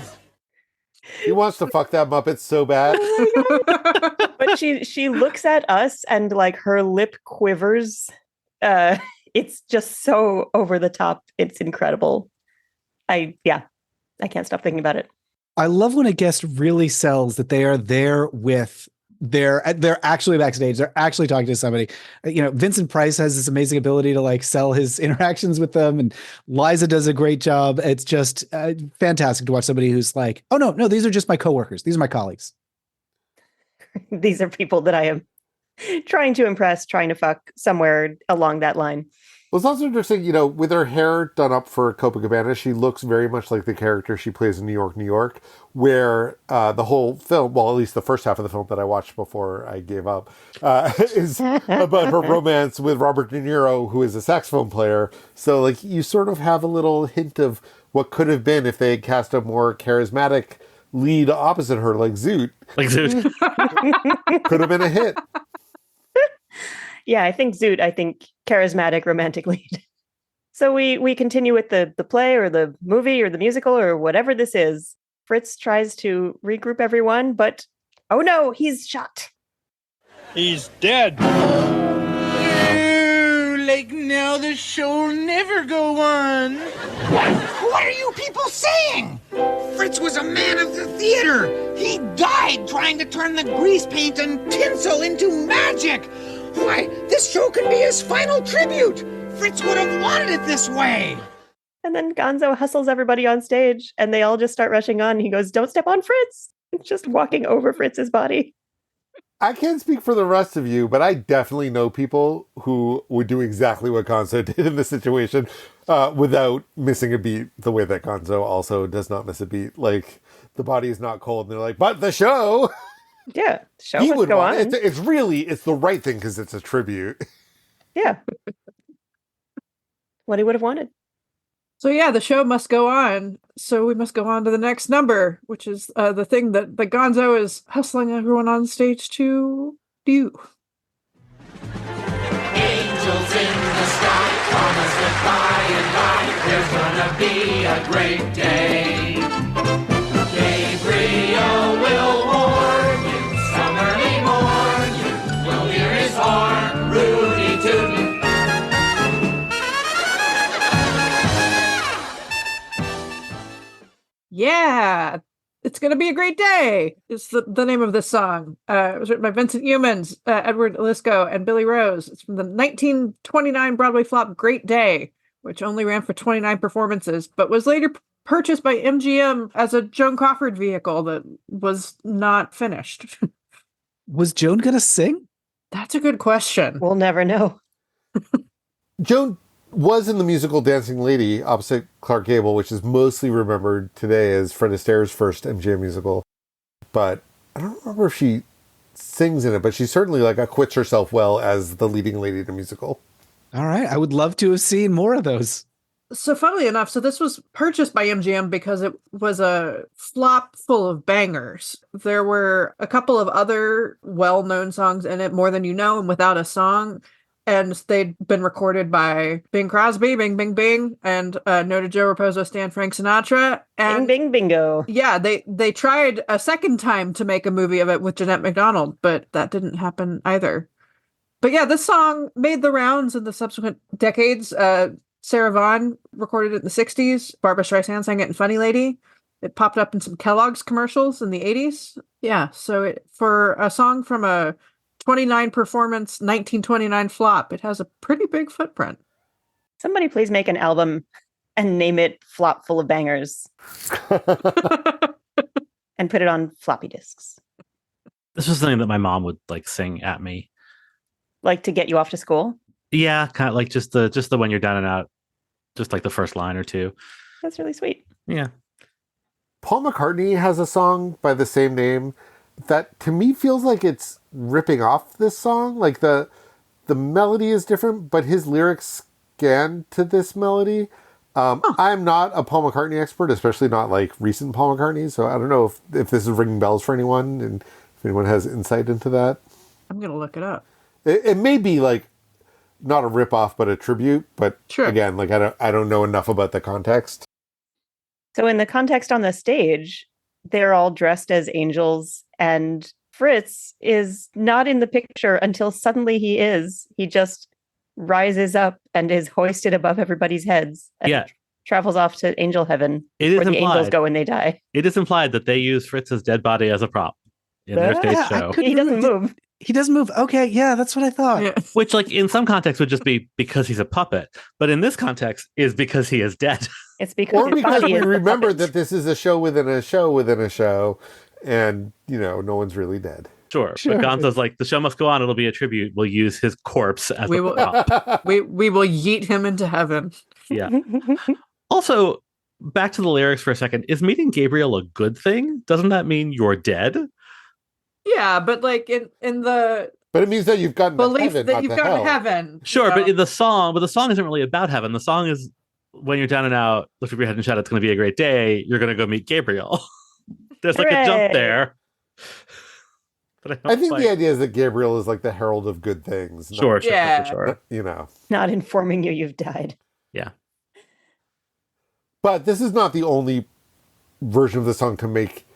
He wants to fuck that Muppet so bad. But she looks at us and like her lip quivers. It's just so over the top. It's incredible. I can't stop thinking about it. I love when a guest really sells that they are there with they're actually backstage. They're actually talking to somebody. You know, Vincent Price has this amazing ability to like sell his interactions with them, and Liza does a great job. It's just fantastic to watch somebody who's like, oh no, these are just my coworkers. These are my colleagues. These are people that I am trying to impress, trying to fuck somewhere along that line. Well, it's also interesting, with her hair done up for Copacabana, she looks very much like the character she plays in New York, New York, where the whole film, well, at least the first half of the film that I watched before I gave up, is about her romance with Robert De Niro, who is a saxophone player. So, like, you sort of have a little hint of what could have been if they had cast a more charismatic lead opposite her, like Zoot. Like Zoot. Could have been a hit. Yeah, I think charismatic romantic lead. So we continue with the play or the movie or the musical or whatever this is. Fritz tries to regroup everyone, but oh no, he's shot. He's dead. Like now the show'll never go on. What are you people saying? Fritz was a man of the theater. He died trying to turn the grease paint and tinsel into magic. Why, this show can be his final tribute. Fritz would have wanted it this way. And then Gonzo hustles everybody on stage, and they all just start rushing on. He goes, "Don't step on Fritz!" Just walking over Fritz's body. I can't speak for the rest of you, but I definitely know people who would do exactly what Gonzo did in this situation without missing a beat, the way that Gonzo also does not miss a beat. Like, the body is not cold, and they're like, but the show! Yeah, the show must go on. It's the right thing because it's a tribute. Yeah. What he would have wanted. So yeah, the show must go on. So we must go on to the next number, which is the thing that the Gonzo is hustling everyone on stage to do. Angels in the sky, promise that by and by there's gonna be a great day. Gabriel will warn you, some early morn you will hear his horn, Rudy Tootin'. Yeah, it's going to be a great day. It's the name of this song. It was written by Vincent Youmans, Edward Lisco, and Billy Rose. It's from the 1929 Broadway flop Great Day, which only ran for 29 performances, but was later purchased by MGM as a Joan Crawford vehicle that was not finished. Was Joan going to sing? That's a good question. We'll never know. Joan was in the musical Dancing Lady opposite Clark Gable, which is mostly remembered today as Fred Astaire's first MGM musical. But I don't remember if she sings in it, but she certainly acquits herself well as the leading lady in a musical. All right. I would love to have seen more of those. So funnily enough, so this was purchased by MGM because it was a flop full of bangers. There were a couple of other well-known songs in it, More Than You Know and Without a Song. And they'd been recorded by Bing Crosby, Bing Bing Bing, and noted Joe Raposo, Stan Frank Sinatra. And Bing Bing Bingo. Yeah, they tried a second time to make a movie of it with Jeanette MacDonald, but that didn't happen either. But yeah, this song made the rounds in the subsequent decades. Sarah Vaughan recorded it in the 60s. Barbra Streisand sang it in Funny Lady. It popped up in some Kellogg's commercials in the 80s. Yeah, so for a song from a 29 performance 1929 flop, it has a pretty big footprint. Somebody please make an album and name it Flop Full of Bangers. And put it on floppy disks. This was something that my mom would sing at me. Like to get you off to school? Yeah, kind of like just the when you're down and out, just like the first line or two. That's really sweet. Yeah. Paul McCartney has a song by the same name that to me feels like it's ripping off this song. Like the melody is different, but his lyrics scan to this melody. I'm not a Paul McCartney expert, especially not recent Paul McCartney. So I don't know if this is ringing bells for anyone and if anyone has insight into that. I'm going to look it up. It may be not a ripoff, but a tribute. But sure. Again, I don't know enough about the context. So in the context on the stage, they're all dressed as angels, and Fritz is not in the picture until suddenly he is. He just rises up and is hoisted above everybody's heads. And travels off to angel heaven, where the angels go when they die. It is implied that they use Fritz's dead body as a prop in their stage show. He doesn't move. He doesn't move. Okay, yeah, that's what I thought. Yeah. Which, in some context, would just be because he's a puppet. But in this context, is because he is dead. It's because we remember that this is a show within a show within a show, and no one's really dead. Sure. But Gonzo's like, the show must go on. It'll be a tribute. We'll use his corpse as We a will prop. we will yeet him into heaven. Yeah. Also, back to the lyrics for a second. Is meeting Gabriel a good thing? Doesn't that mean you're dead? Yeah, but like in the But it means that you've gotten to belief heaven, that not you've to gotten hell. heaven. Sure, you know? but in the song isn't really about heaven. The song is when you're down and out, lift up your head and shout, it's going to be a great day. You're going to go meet Gabriel. There's like a jump there. But I think the idea is that Gabriel is like the herald of good things. Sure. You know. Not informing you you've died. Yeah. But this is not the only version of the song to make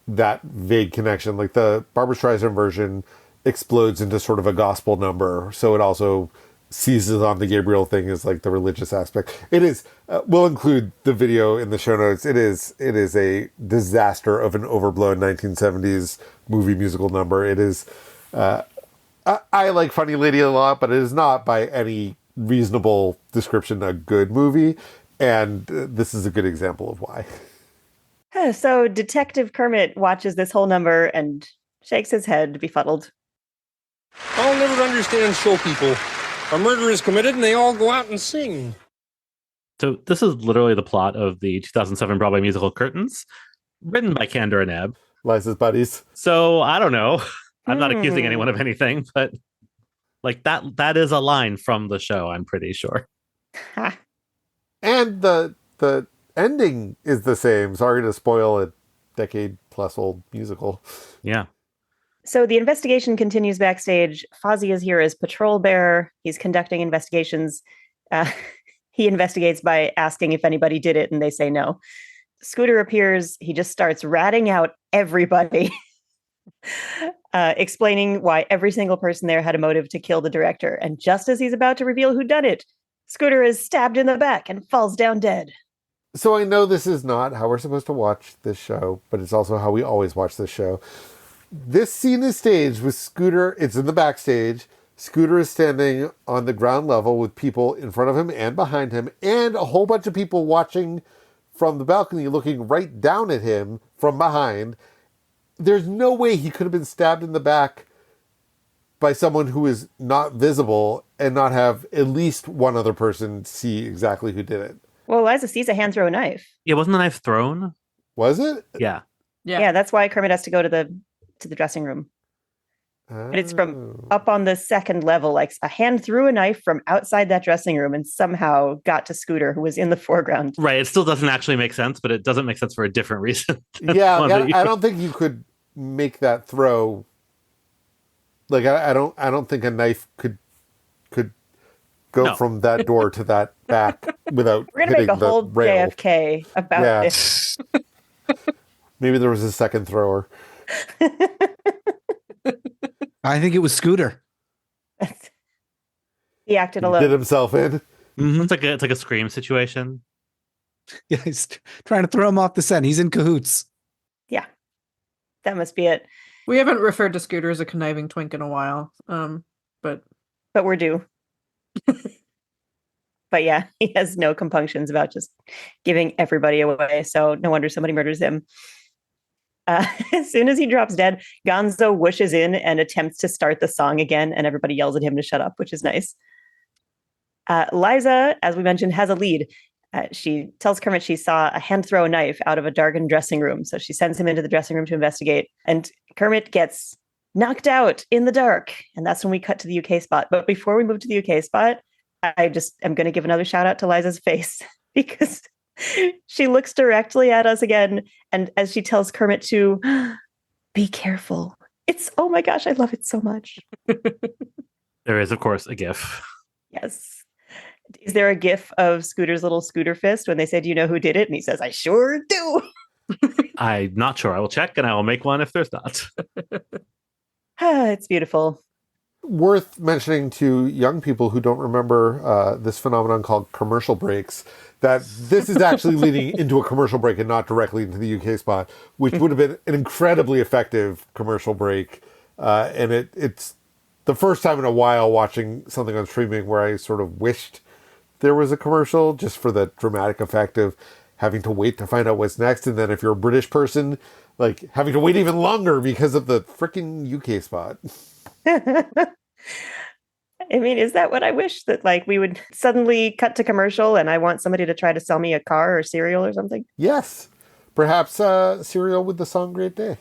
that vague connection. Like the Barbra Streisand version explodes into sort of a gospel number. So it also seizes on the Gabriel thing as like the religious aspect. It is, we'll include the video in the show notes. It is a disaster of an overblown 1970s movie musical number. It is, I like Funny Lady a lot, but it is not by any reasonable description a good movie. And this is a good example of why. So Detective Kermit watches this whole number and shakes his head, befuddled. I'll never understand show people. A murder is committed and they all go out and sing. So this is literally the plot of the 2007 Broadway musical Curtains, written by Candor and Ebb. Liza's buddies. So I don't know. I'm not accusing anyone of anything, but like that is a line from the show, I'm pretty sure. And the ending is the same. Sorry to spoil a decade-plus old musical. Yeah. So the investigation continues backstage. Fozzie is here as patrol bearer. He's conducting investigations. He investigates by asking if anybody did it, and they say no. Scooter appears. He just starts ratting out everybody, explaining why every single person there had a motive to kill the director. And just as he's about to reveal who done it, Scooter is stabbed in the back and falls down dead. So I know this is not how we're supposed to watch this show, but it's also how we always watch this show. This scene is staged with Scooter. It's in the backstage. Scooter is standing on the ground level with people in front of him and behind him, and a whole bunch of people watching from the balcony, looking right down at him from behind. There's no way he could have been stabbed in the back by someone who is not visible and not have at least one other person see exactly who did it. Well, Liza sees a hand throw a knife. Yeah, wasn't the knife thrown? Was it? Yeah. Yeah, that's why Kermit has to go to the dressing room. Oh. But it's from up on the second level. Like a hand threw a knife from outside that dressing room and somehow got to Scooter, who was in the foreground. Right. It still doesn't actually make sense, but it doesn't make sense for a different reason. Yeah, I don't think you could make that throw. Like I don't think a knife could go from that door to that back without We're gonna hitting make a the whole rail. JFK about this. Maybe there was a second thrower. I think it was Scooter. He acted alone. Did himself in. Mm-hmm. It's like a Scream situation. Yeah, he's trying to throw him off the scent. He's in cahoots. Yeah, that must be it. We haven't referred to Scooter as a conniving twink in a while, but we're due. But yeah, he has no compunctions about just giving everybody away. So no wonder somebody murders him. As soon as he drops dead, Gonzo whooshes in and attempts to start the song again, and everybody yells at him to shut up, which is nice. Liza, as we mentioned, has a lead. She tells Kermit she saw a hand throw a knife out of a darkened dressing room. So she sends him into the dressing room to investigate. And Kermit gets knocked out in the dark. And that's when we cut to the UK spot. But before we move to the UK spot, I just am going to give another shout out to Liza's face because she looks directly at us again. And as she tells Kermit to be careful, it's, oh my gosh, I love it so much. There is, of course, a GIF. Yes. Is there a GIF of Scooter's little scooter fist when they say, do you know who did it? And he says, I sure do. I'm not sure. I will check and I will make one if there's not. It's beautiful. Worth mentioning to young people who don't remember this phenomenon called commercial breaks, that this is actually leading into a commercial break and not directly into the UK spot, which would have been an incredibly effective commercial break. And it's the first time in a while watching something on streaming where I sort of wished there was a commercial just for the dramatic effect of having to wait to find out what's next. And then if you're a British person, like having to wait even longer because of the freaking UK spot. I mean, is that what I wish? That like we would suddenly cut to commercial and I want somebody to try to sell me a car or cereal or something? Yes. Perhaps cereal with the song Great Day.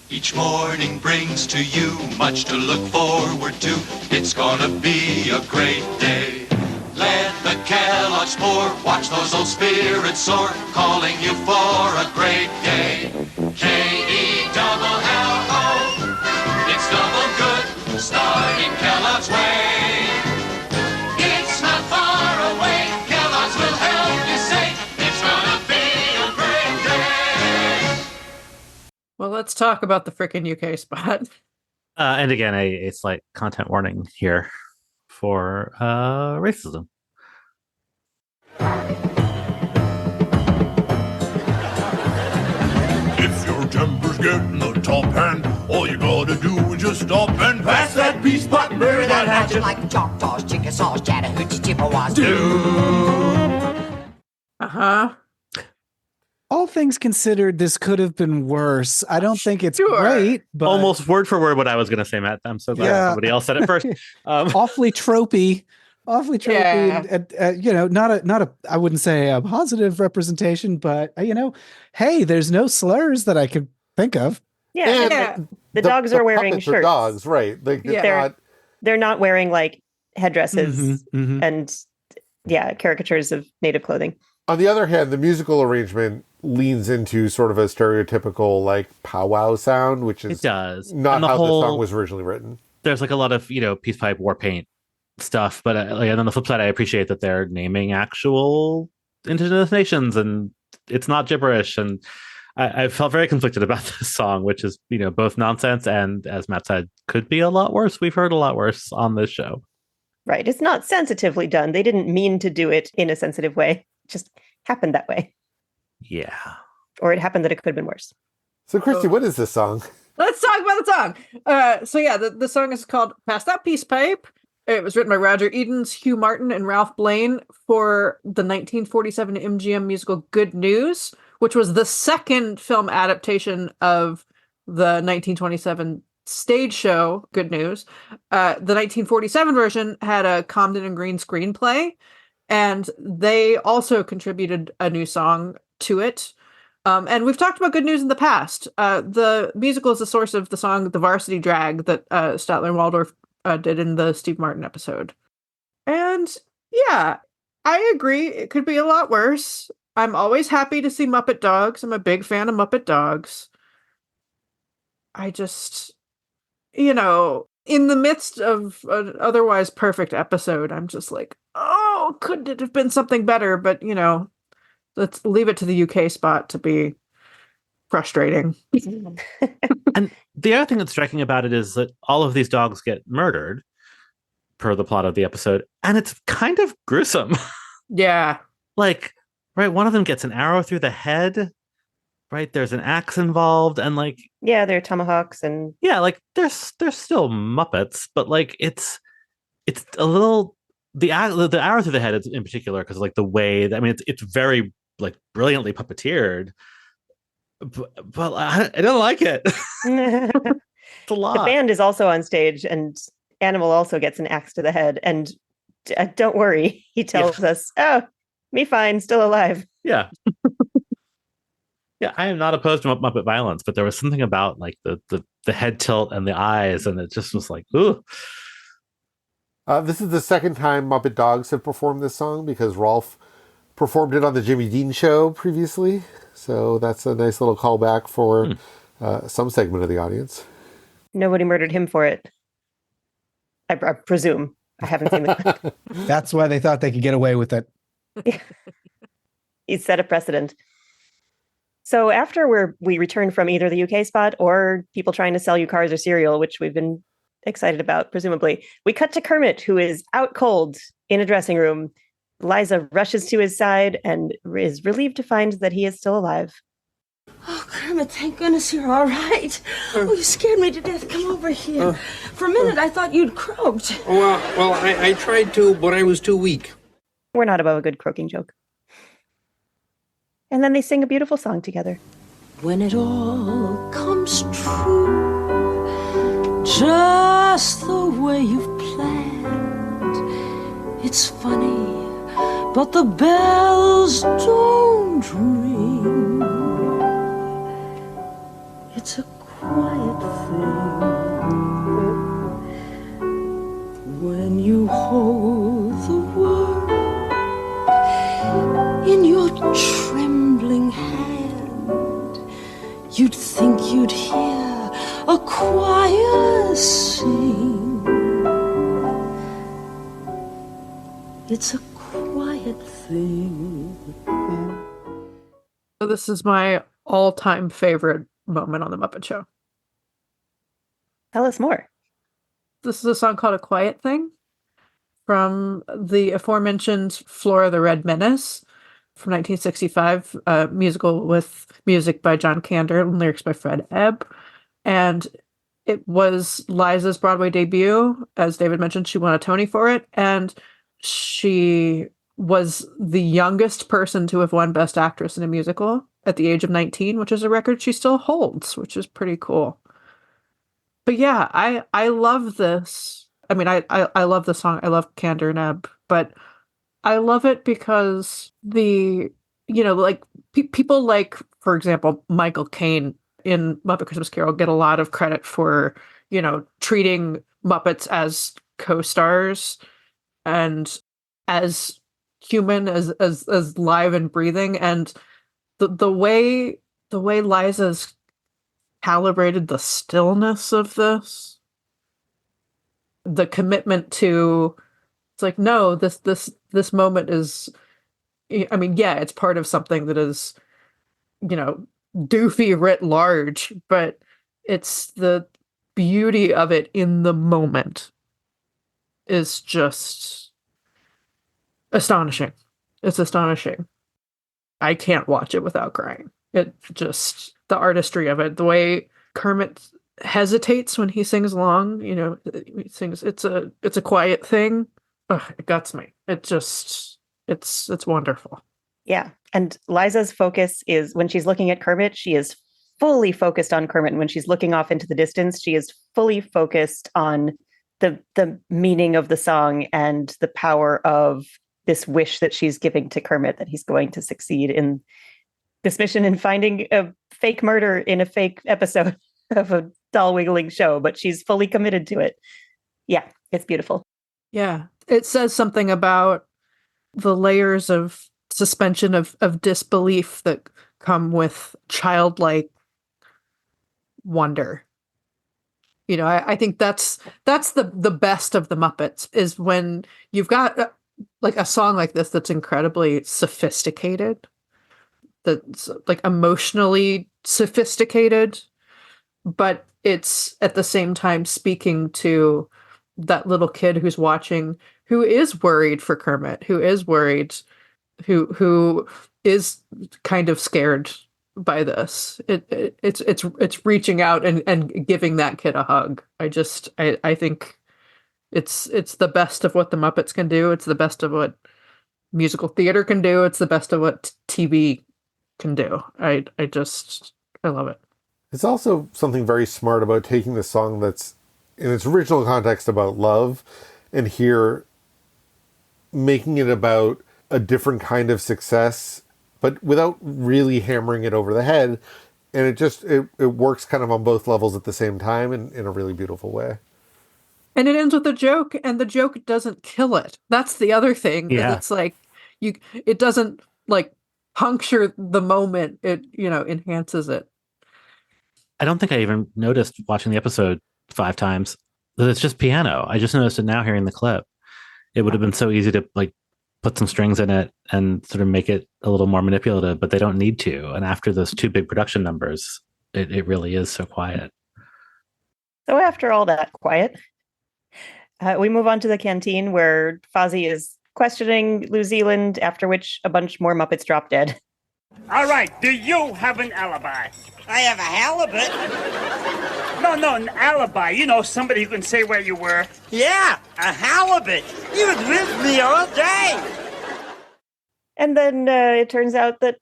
Each morning brings to you much to look forward to. It's gonna be a great day. Let the Kellogg's pour, watch those old spirits soar, calling you for a great day. K-E-double-L-O, it's double good, starting Kellogg's way. It's not far away, Kellogg's will help you say, it's gonna be a great day. Well, let's talk about the frickin' UK spot. And again, a slight content warning here for racism. If your temper's getting the top hand, all you gotta do is just stop and pass that peace pot and bury that hatchet. Like Choctaws, Chickasaws, Chattahoochee, Chippewas do. Uh-huh. All things considered, this could have been worse. I don't think it's great, but almost word for word what I was going to say, Matt. I'm so glad somebody else said it first. Awfully tropey, Yeah. and not a I wouldn't say a positive representation, but hey, there's no slurs that I could think of. Yeah, the dogs are wearing puppets are shirts. dogs, right? Like They're not wearing like headdresses and caricatures of native clothing. On the other hand, the musical arrangement leans into sort of a stereotypical like powwow sound, which is it does not and how the song was originally written. There's like a lot of peace pipe war paint stuff, but and on the flip side, I appreciate that they're naming actual indigenous nations and it's not gibberish. And I felt very conflicted about this song, which is both nonsense and, as Matt said, could be a lot worse. We've heard a lot worse on this show. Right. It's not sensitively done. They didn't mean to do it in a sensitive way. It just happened that way. Yeah. Or it happened that it could have been worse. So, Christy, what is this song? Let's talk about the song. The song is called Pass That Peace Pipe. It was written by Roger Edens, Hugh Martin, and Ralph Blaine for the 1947 MGM musical Good News, which was the second film adaptation of the 1927 stage show Good News. The 1947 version had a Comden and Green screenplay, and they also contributed a new song to it. And we've talked about Good News in the past. The musical is the source of the song The Varsity Drag that Statler and Waldorf did in the Steve Martin episode. And yeah, I agree. It could be a lot worse. I'm always happy to see Muppet Dogs. I'm a big fan of Muppet Dogs. I just, in the midst of an otherwise perfect episode, I'm just like, oh, could it have been something better? But, let's leave it to the UK spot to be frustrating. And the other thing that's striking about it is that all of these dogs get murdered per the plot of the episode, and it's kind of gruesome. Yeah. Like, right, one of them gets an arrow through the head, right? There's an axe involved, and like... Yeah, they're tomahawks and... Yeah, like, they're still Muppets, but like, it's a little... The arrow through the head is in particular, because like the way... it's very, like, brilliantly puppeteered, but I don't like it. It's a lot. The band is also on stage, and Animal also gets an axe to the head, and don't worry, he tells us, oh, me fine, still alive. Yeah. Yeah, I am not opposed to Muppet violence, but there was something about like the head tilt and the eyes, and it just was like, ooh. This is the second time Muppet Dogs have performed this song, because Rolf performed it on the Jimmy Dean Show previously. So that's a nice little callback for some segment of the audience. Nobody murdered him for it. I presume. I haven't seen it. That's why they thought they could get away with it. He set a precedent. So after we return from either the UK spot or people trying to sell you cars or cereal, which we've been excited about, presumably, we cut to Kermit, who is out cold in a dressing room. Liza rushes to his side and is relieved to find that he is still alive. Oh, Kermit, thank goodness you're all right. Oh, you scared me to death. Come over here. For a minute, I thought you'd croaked. Well, I tried to, but I was too weak. We're not above a good croaking joke. And then they sing a beautiful song together. When it all comes true, just the way you've planned, it's funny, but the bells don't ring. It's a quiet thing when you hold the world in your trembling hand. You'd think you'd hear a choir sing. It's a quiet thing. So this is my all-time favorite moment on The Muppet Show. Tell us more. This is a song called A Quiet Thing from the aforementioned Flora the Red Menace from 1965, musical with music by John Kander and lyrics by Fred Ebb. And it was Liza's Broadway debut. As David mentioned, she won a Tony for it. And she was the youngest person to have won Best Actress in a musical at the age of 19, which is a record she still holds, which is pretty cool. But yeah, I love this. I mean, I love the song. I love Kander and Ebb, but I love it because people like, for example, Michael Caine in Muppet Christmas Carol get a lot of credit for, treating Muppets as co-stars and as human, as live and breathing. And the way Liza's calibrated the stillness of this, the commitment to, it's like, no, this moment is, I mean, yeah, it's part of something that is, doofy writ large, but it's the beauty of it in the moment is just astonishing. It's astonishing. I can't watch it without crying. It just, the artistry of it, the way Kermit hesitates when he sings along, he sings, it's a quiet thing. Ugh, it guts me. It just, it's wonderful. Yeah. And Liza's focus is, when she's looking at Kermit, she is fully focused on Kermit. And when she's looking off into the distance, she is fully focused on the meaning of the song and the power of this wish that she's giving to Kermit, that he's going to succeed in this mission in finding a fake murder in a fake episode of a doll wiggling show, but she's fully committed to it. Yeah, it's beautiful. Yeah, it says something about the layers of suspension of disbelief that come with childlike wonder. I think that's the best of the Muppets, is when you've got like a song like this that's incredibly sophisticated, that's like emotionally sophisticated, but it's at the same time speaking to that little kid who's watching, who is worried for Kermit, who is worried, who is kind of scared by this. It's reaching out and giving that kid a hug. I think it's the best of what the Muppets can do. It's the best of what musical theater can do. It's the best of what TV can do. I love it. It's also something very smart about taking the song that's in its original context about love, and here making it about a different kind of success, but without really hammering it over the head. And it works kind of on both levels at the same time in a really beautiful way. And it ends with a joke, and the joke doesn't kill it. That's the other thing. Yeah. It's like it doesn't like puncture the moment. It enhances it. I don't think I even noticed watching the episode 5 times that it's just piano. I just noticed it now hearing the clip. It would have been so easy to like put some strings in it and sort of make it a little more manipulative, but they don't need to. And after those 2 big production numbers, it really is so quiet. So after all that quiet, we move on to the canteen where Fozzie is questioning New Zealand, after which a bunch more Muppets drop dead. All right, do you have an alibi? I have a halibut. No, an alibi. Somebody who can say where you were. Yeah, a halibut. He was with me all day. And then it turns out that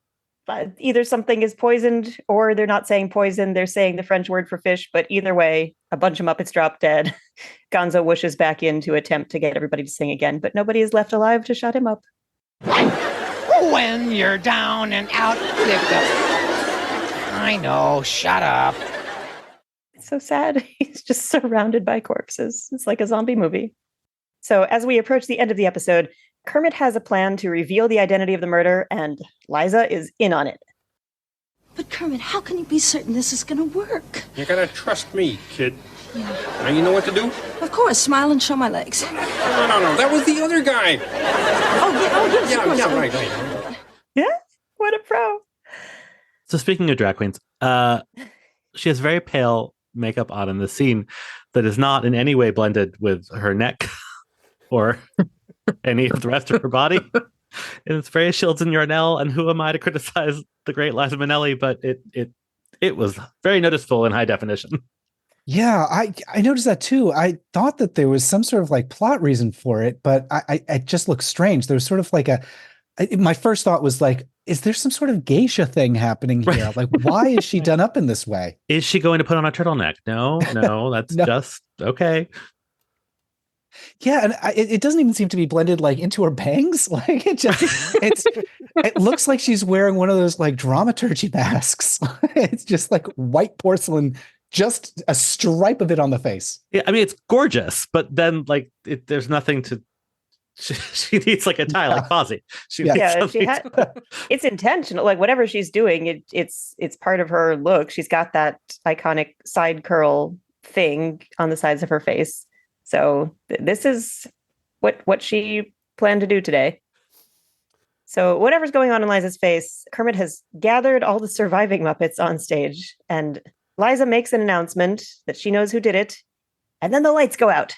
either something is poisoned or they're not saying poison, they're saying the French word for fish. But either way, a bunch of Muppets drop dead. Gonzo whooshes back in to attempt to get everybody to sing again, but nobody is left alive to shut him up. When you're down and out, I know, shut up. It's so sad. He's just surrounded by corpses. It's like a zombie movie. So as we approach the end of the episode, Kermit has a plan to reveal the identity of the murder, and Liza is in on it. But Kermit, how can you be certain this is going to work? You gotta trust me, kid. Yeah. Now you know what to do? Of course, smile and show my legs. No, that was the other guy. Oh, Right. Yeah, what a pro. So speaking of drag queens, she has very pale makeup on in the scene that is not in any way blended with her neck or any of the rest of her body. And it's very Shields and Yarnell, and who am I to criticize the great Liza Minnelli, but it was very noticeable in high definition. Yeah, I noticed that too. I thought that there was some sort of like plot reason for it, but it just looked strange. There was sort of like my first thought was like, is there some sort of geisha thing happening here? Like, why is she done up in this way? Is she going to put on a turtleneck? No, that's No. just okay. Yeah, and it doesn't even seem to be blended like into her bangs. Like it looks like she's wearing one of those like dramaturgy masks. It's just like white porcelain, just a stripe of it on the face. Yeah, I mean it's gorgeous, but then like there's nothing to. She needs like a tie, like Fozzie. It's intentional. Like whatever she's doing, it's part of her look. She's got that iconic side curl thing on the sides of her face. So this is what she planned to do today. So whatever's going on in Liza's face, Kermit has gathered all the surviving Muppets on stage, and Liza makes an announcement that she knows who did it, and then the lights go out.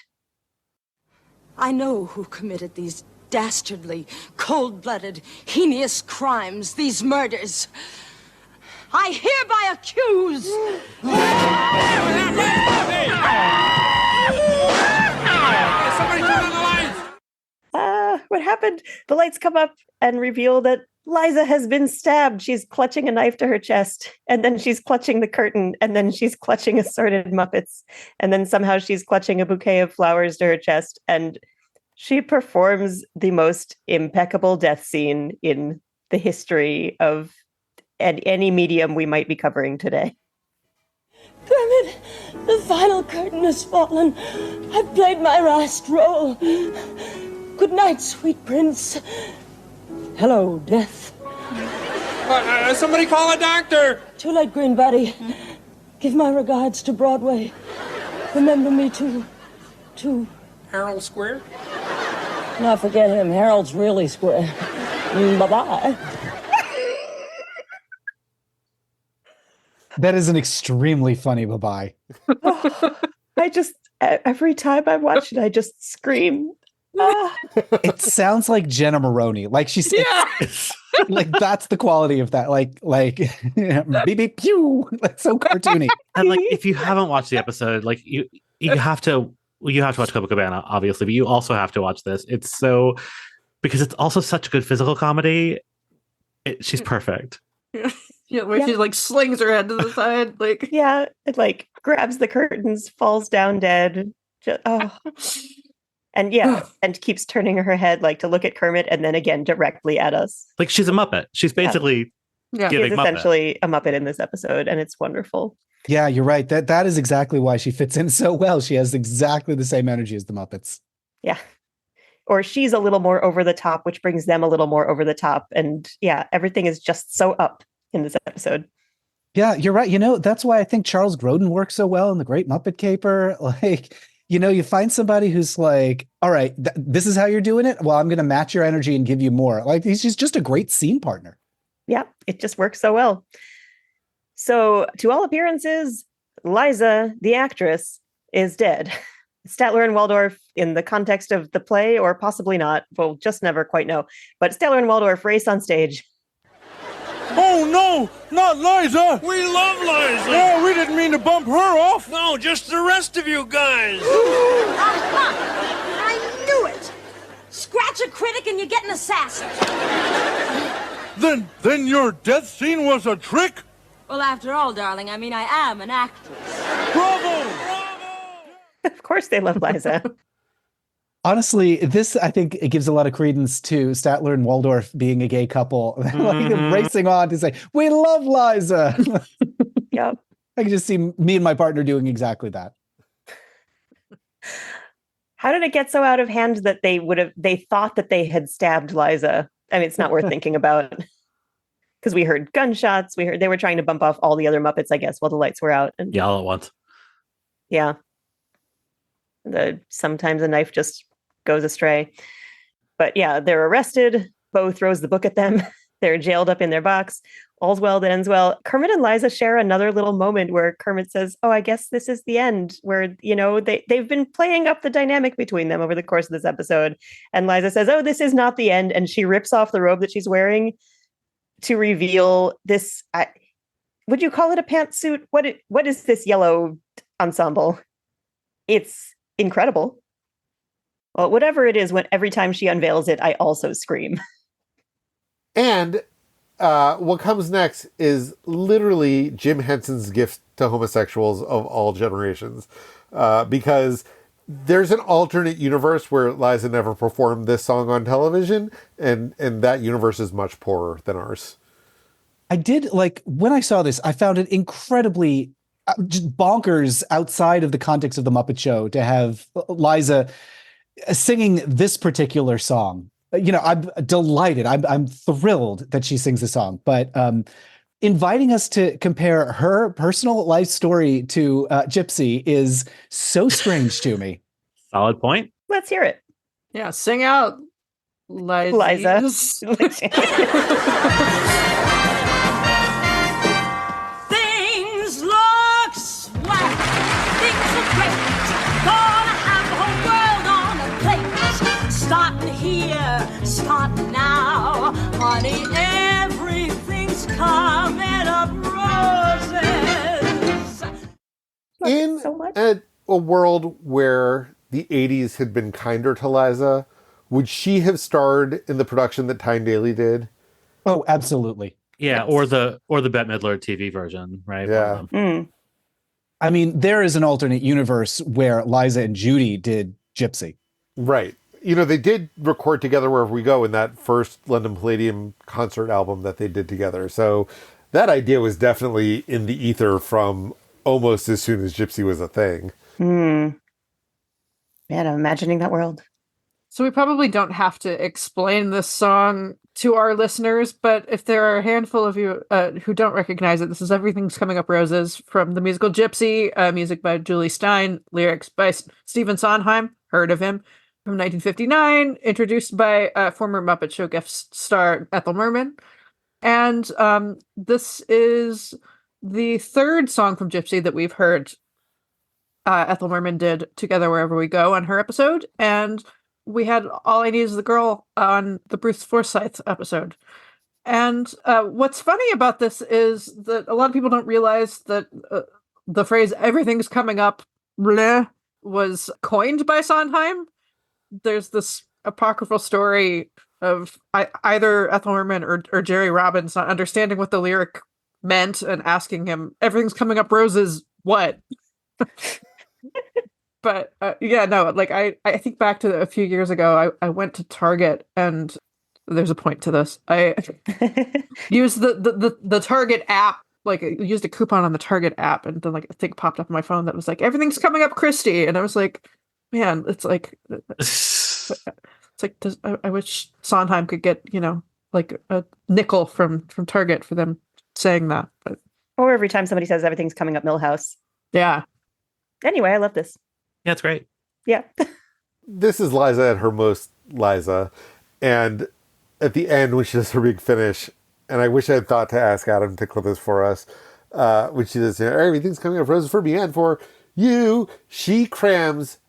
I know who committed these dastardly, cold-blooded, heinous crimes, these murders. I hereby accuse... Somebody turn on the lights! What happened? The lights come up and reveal that Liza has been stabbed. She's clutching a knife to her chest, and then she's clutching the curtain, and then she's clutching assorted Muppets, and then somehow she's clutching a bouquet of flowers to her chest, and she performs the most impeccable death scene in the history of any medium we might be covering today. Kermit, the final curtain has fallen. I've played my last role. Good night, sweet prince. Hello, death. Somebody call a doctor! Too late, green buddy. Give my regards to Broadway. Remember me to... Harold Square? Now forget him. Harold's really square. Bye-bye. That is an extremely funny bye-bye. Every time I watch it, I just scream. It sounds like Jenna Maroney. Like she's like that's the quality of that. Like beep beep pew. That's so cartoony. And like if you haven't watched the episode, like you have to watch Copacabana, obviously, but you also have to watch this. It's so because it's also such a good physical comedy. She's perfect. Yeah, where she like slings her head to the side, like it like grabs the curtains, falls down dead. And and keeps turning her head like to look at Kermit and then again directly at us. Like she's a Muppet. She's basically giving She's essentially a Muppet in this episode, and it's wonderful. Yeah, you're right. That is exactly why she fits in so well. She has exactly the same energy as the Muppets. Yeah. Or she's a little more over the top, which brings them a little more over the top. And yeah, everything is just so up in this episode. Yeah, you're right. You know, that's why I think Charles Grodin works so well in The Great Muppet Caper. Like, you know, you find somebody who's like, all right, this is how you're doing it. Well, I'm going to match your energy and give you more. Like, he's just a great scene partner. Yeah, it just works so well. So, to all appearances, Liza, the actress, is dead. Statler and Waldorf, in the context of the play, or possibly not, we'll just never quite know. But Statler and Waldorf race on stage. Oh, no, not Liza. We love Liza. No, we didn't mean to bump her off. No, just the rest of you guys. I knew it! Scratch a critic and you get an assassin. Then your death scene was a trick? Well, after all, darling, I mean, I am an actress. Of course they love Liza. Honestly, this, I think, it gives a lot of credence to Statler and Waldorf being a gay couple, like racing on to say, we love Liza. Yep. I can just see me and my partner doing exactly that. How did it get so out of hand that they thought that they had stabbed Liza? I mean, it's not worth thinking about. Because we heard gunshots. We heard they were trying to bump off all the other Muppets, I guess, while the lights were out. And Yeah, all at once. yeah. Sometimes a knife just goes astray. But yeah, they're arrested. Bo throws the book at them. They're jailed up in their box. All's well that ends well. Kermit and Liza share another little moment where Kermit says, oh, I guess this is the end, where, they've been playing up the dynamic between them over the course of this episode. And Liza says, oh, this is not the end. And she rips off the robe that she's wearing to reveal this. Would you call it a pantsuit? What is this yellow ensemble? It's incredible. Well, whatever it is, every time she unveils it, I also scream. And what comes next is literally Jim Henson's gift to homosexuals of all generations. Because there's an alternate universe where Liza never performed this song on television, and that universe is much poorer than ours. I did, when I saw this, I found it incredibly just bonkers outside of the context of the Muppet Show to have Liza singing this particular song. I'm delighted. I'm thrilled that she sings the song, but inviting us to compare her personal life story to Gypsy is so strange to me. Solid point. Let's hear it. Yeah, sing out, Liza. Things look swag. Things look great. Gonna have the whole world on a plate. Starting here, starting now. Honey, everything's coming up roses. In a world where the 80s had been kinder to Liza, would she have starred in the production that Tyne Daly did? Oh, absolutely. Yeah, or the Bette Midler TV version, right? Yeah. I mean, there is an alternate universe where Liza and Judy did Gypsy. Right. They did record Together Wherever We Go in that first London Palladium concert album that they did together. So that idea was definitely in the ether from almost as soon as Gypsy was a thing. Man, I'm imagining that world. So we probably don't have to explain this song to our listeners, but if there are a handful of you who don't recognize it, this is Everything's Coming Up Roses from the musical Gypsy, music by Julie Stein, lyrics by Stephen Sondheim, heard of him, from 1959, introduced by former Muppet Show guest star Ethel Merman. And this is the third song from Gypsy that we've heard. Ethel Merman did Together Wherever We Go on her episode, and we had All I Need Is the Girl on the Bruce Forsyth episode. And what's funny about this is that a lot of people don't realize that the phrase "everything's coming up" bleh, was coined by Sondheim. There's this apocryphal story of either Ethel Merman or Jerry Robbins not understanding what the lyric meant and asking him, "Everything's coming up roses, what?" But I think back to a few years ago, I went to Target, and there's a point to this. I used the Target app, used a coupon on the Target app, and then a thing popped up on my phone that was like, "Everything's coming up, Christy," and I was like, man, I wish Sondheim could get a nickel from Target for them saying that. But or every time somebody says everything's coming up Millhouse. Yeah. Anyway, I love this. Yeah, it's great. Yeah. This is Liza at her most Liza. And at the end, when she does her big finish, and I wish I had thought to ask Adam to clip this for us, when she does, everything's coming up roses for me and for you, she crams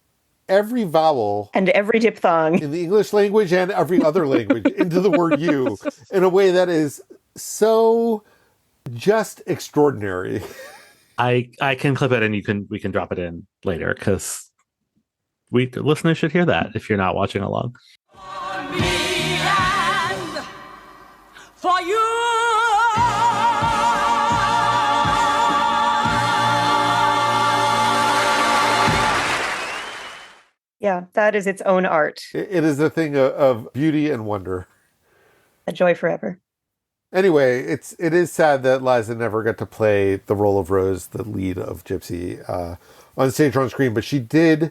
every vowel and every diphthong in the English language and every other language into the word you in a way that is so just extraordinary. I can clip it and we can drop it in later because listeners should hear that if you're not watching along. for you. Yeah, that is its own art. It is a thing of beauty and wonder. A joy forever. Anyway, it is sad that Liza never got to play the role of Rose, the lead of Gypsy, on stage or on screen, but she did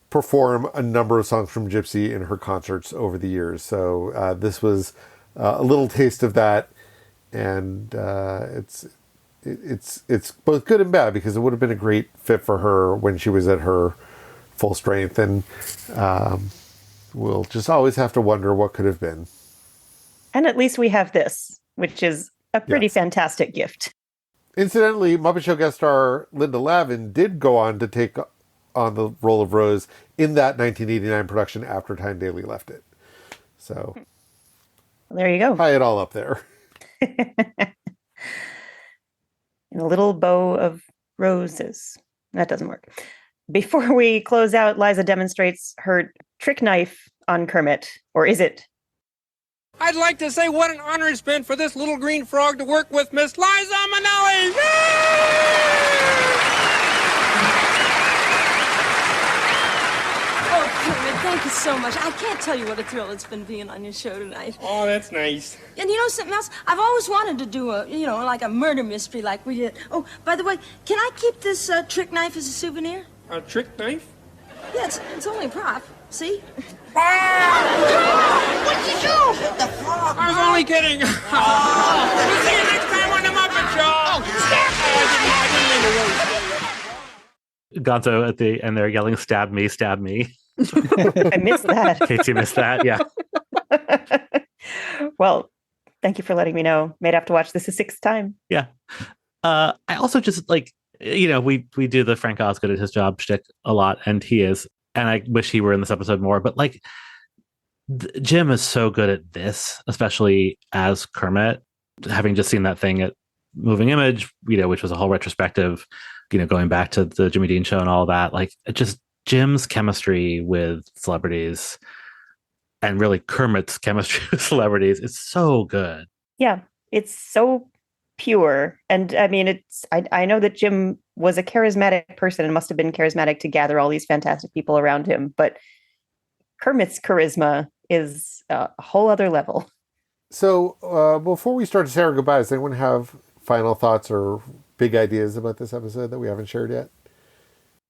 perform a number of songs from Gypsy in her concerts over the years. So this was a little taste of that, and it's both good and bad, because it would have been a great fit for her when she was at her full strength, and we'll just always have to wonder what could have been. And at least we have this, which is a pretty fantastic gift. Incidentally, Muppet Show guest star Linda Lavin did go on to take on the role of Rose in that 1989 production after Tyne Daly left it. So well, there you go. Tie it all up there. In a little bow of roses. That doesn't work. Before we close out, Liza demonstrates her trick knife on Kermit. Or is it? I'd like to say what an honor it's been for this little green frog to work with Miss Liza Minnelli. Oh, Kermit, thank you so much. I can't tell you what a thrill it's been being on your show tonight. Oh, that's nice. And you know something else? I've always wanted to do like a murder mystery like we did. Oh, by the way, can I keep this trick knife as a souvenir? A trick knife? Yeah, it's only a prop. See? What'd you do? The frog. I was only kidding. We'll see you next time on the Muppet Show. Oh, Gonzo at the end there yelling, "Stab me, stab me." I missed that. Katie missed that, yeah. Well, thank you for letting me know. May have to watch this a sixth time. Yeah. I also just we do the Frank Oz good at his job shtick a lot, and he is. And I wish he were in this episode more, but Jim is so good at this, especially as Kermit, having just seen that thing at Moving Image, which was a whole retrospective, going back to the Jimmy Dean show and all that. Just Jim's chemistry with celebrities, and really Kermit's chemistry with celebrities, is so good. Yeah, it's so pure. And I mean, I know that Jim was a charismatic person and must have been charismatic to gather all these fantastic people around him. But Kermit's charisma is a whole other level. So before we start to say our goodbyes, does anyone have final thoughts or big ideas about this episode that we haven't shared yet?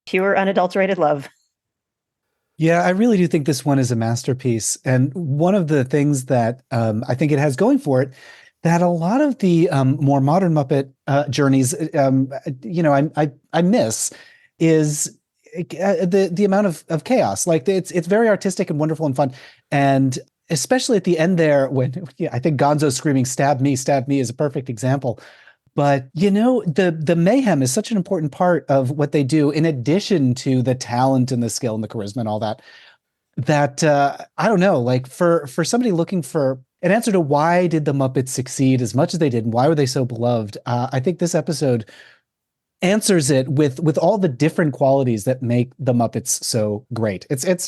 Pure, unadulterated love. Yeah, I really do think this one is a masterpiece. And one of the things that I think it has going for it, that a lot of the more modern Muppet journeys, I miss, is the amount of chaos. It's very artistic and wonderful and fun, and especially at the end there when I think Gonzo screaming stab me" is a perfect example. But the mayhem is such an important part of what they do, in addition to the talent and the skill and the charisma and all that. That I don't know, for somebody looking for an answer to why did the Muppets succeed as much as they did, and why were they so beloved? I think this episode answers it with all the different qualities that make the Muppets so great.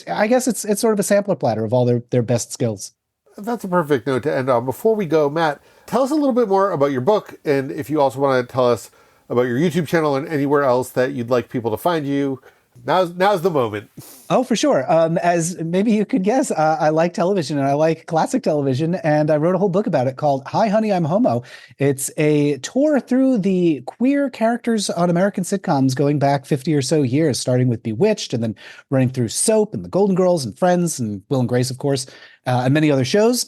I guess it's sort of a sampler platter of all their best skills. That's a perfect note to end on. Before we go, Matt, tell us a little bit more about your book, and if you also want to tell us about your YouTube channel and anywhere else that you'd like people to find you. Now's the moment. Oh, for sure. As maybe you could guess, I like television, and I like classic television, and I wrote a whole book about it called Hi, Honey, I'm Homo. It's a tour through the queer characters on American sitcoms going back 50 or so years, starting with Bewitched and then running through Soap and The Golden Girls and Friends and Will and Grace, of course, and many other shows.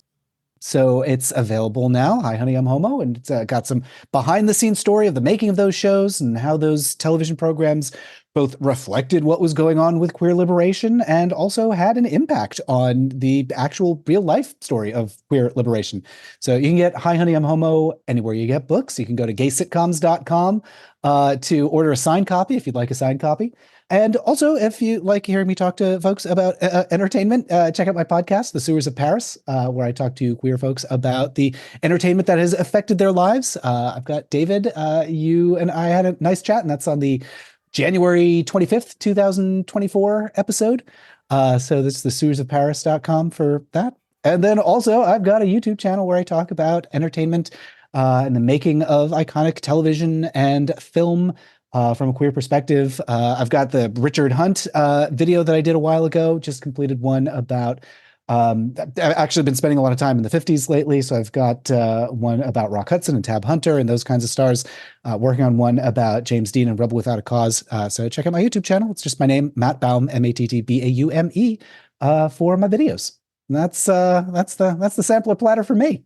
So it's available now. Hi, Honey, I'm Homo. And it's got some behind the scenes story of the making of those shows and how those television programs both reflected what was going on with queer liberation and also had an impact on the actual real life story of queer liberation. So you can get Hi, Honey, I'm Homo anywhere you get books. You can go to gaysitcoms.com to order a signed copy if you'd like a signed copy. And also, if you like hearing me talk to folks about entertainment, check out my podcast, The Sewers of Paris, where I talk to queer folks about the entertainment that has affected their lives. I've got David, you and I had a nice chat, and that's on the January 25th, 2024 episode. So this is thesewersofparis.com for that. And then also, I've got a YouTube channel where I talk about entertainment and the making of iconic television and film from a queer perspective. I've got the Richard Hunt video that I did a while ago, just completed one about I've actually been spending a lot of time in the 50s lately. So I've got one about Rock Hudson and Tab Hunter and those kinds of stars, working on one about James Dean and Rebel Without a Cause. So check out my YouTube channel. It's just my name, Matt Baum, Mattbaume, for my videos. And that's the sampler platter for me.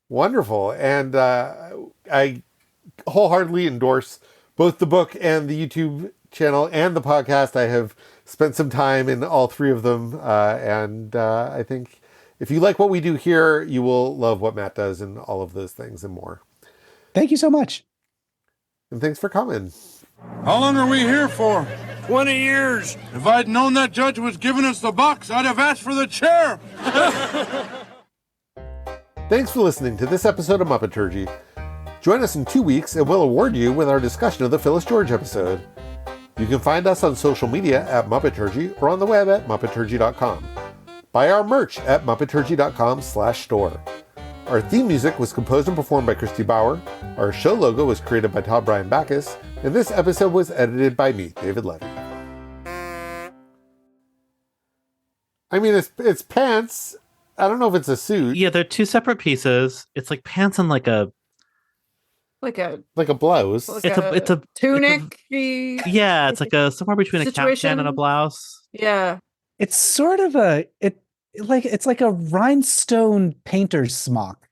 Wonderful. And I wholeheartedly endorse both the book and the YouTube channel and the podcast. I have spent some time in all three of them. And I think if you like what we do here, you will love what Matt does and all of those things and more. Thank you so much. And thanks for coming. How long are we here for? 20 years. If I'd known that judge was giving us the box, I'd have asked for the chair. Thanks for listening to this episode of Muppeturgy. Join us in 2 weeks and we'll award you with our discussion of the Phyllis George episode. You can find us on social media at Muppeturgy or on the web at Muppeturgy.com. Buy our merch at Muppeturgy.com/store. Our theme music was composed and performed by Christy Bauer. Our show logo was created by Todd Brian Backus. And this episode was edited by me, David Levy. I mean, it's pants. I don't know if it's a suit. Yeah, they're two separate pieces. It's like pants and like a blouse. It's a tunic. Yeah, it's like a somewhere between a caftan and a blouse. Yeah. It's sort of it's like a rhinestone painter's smock.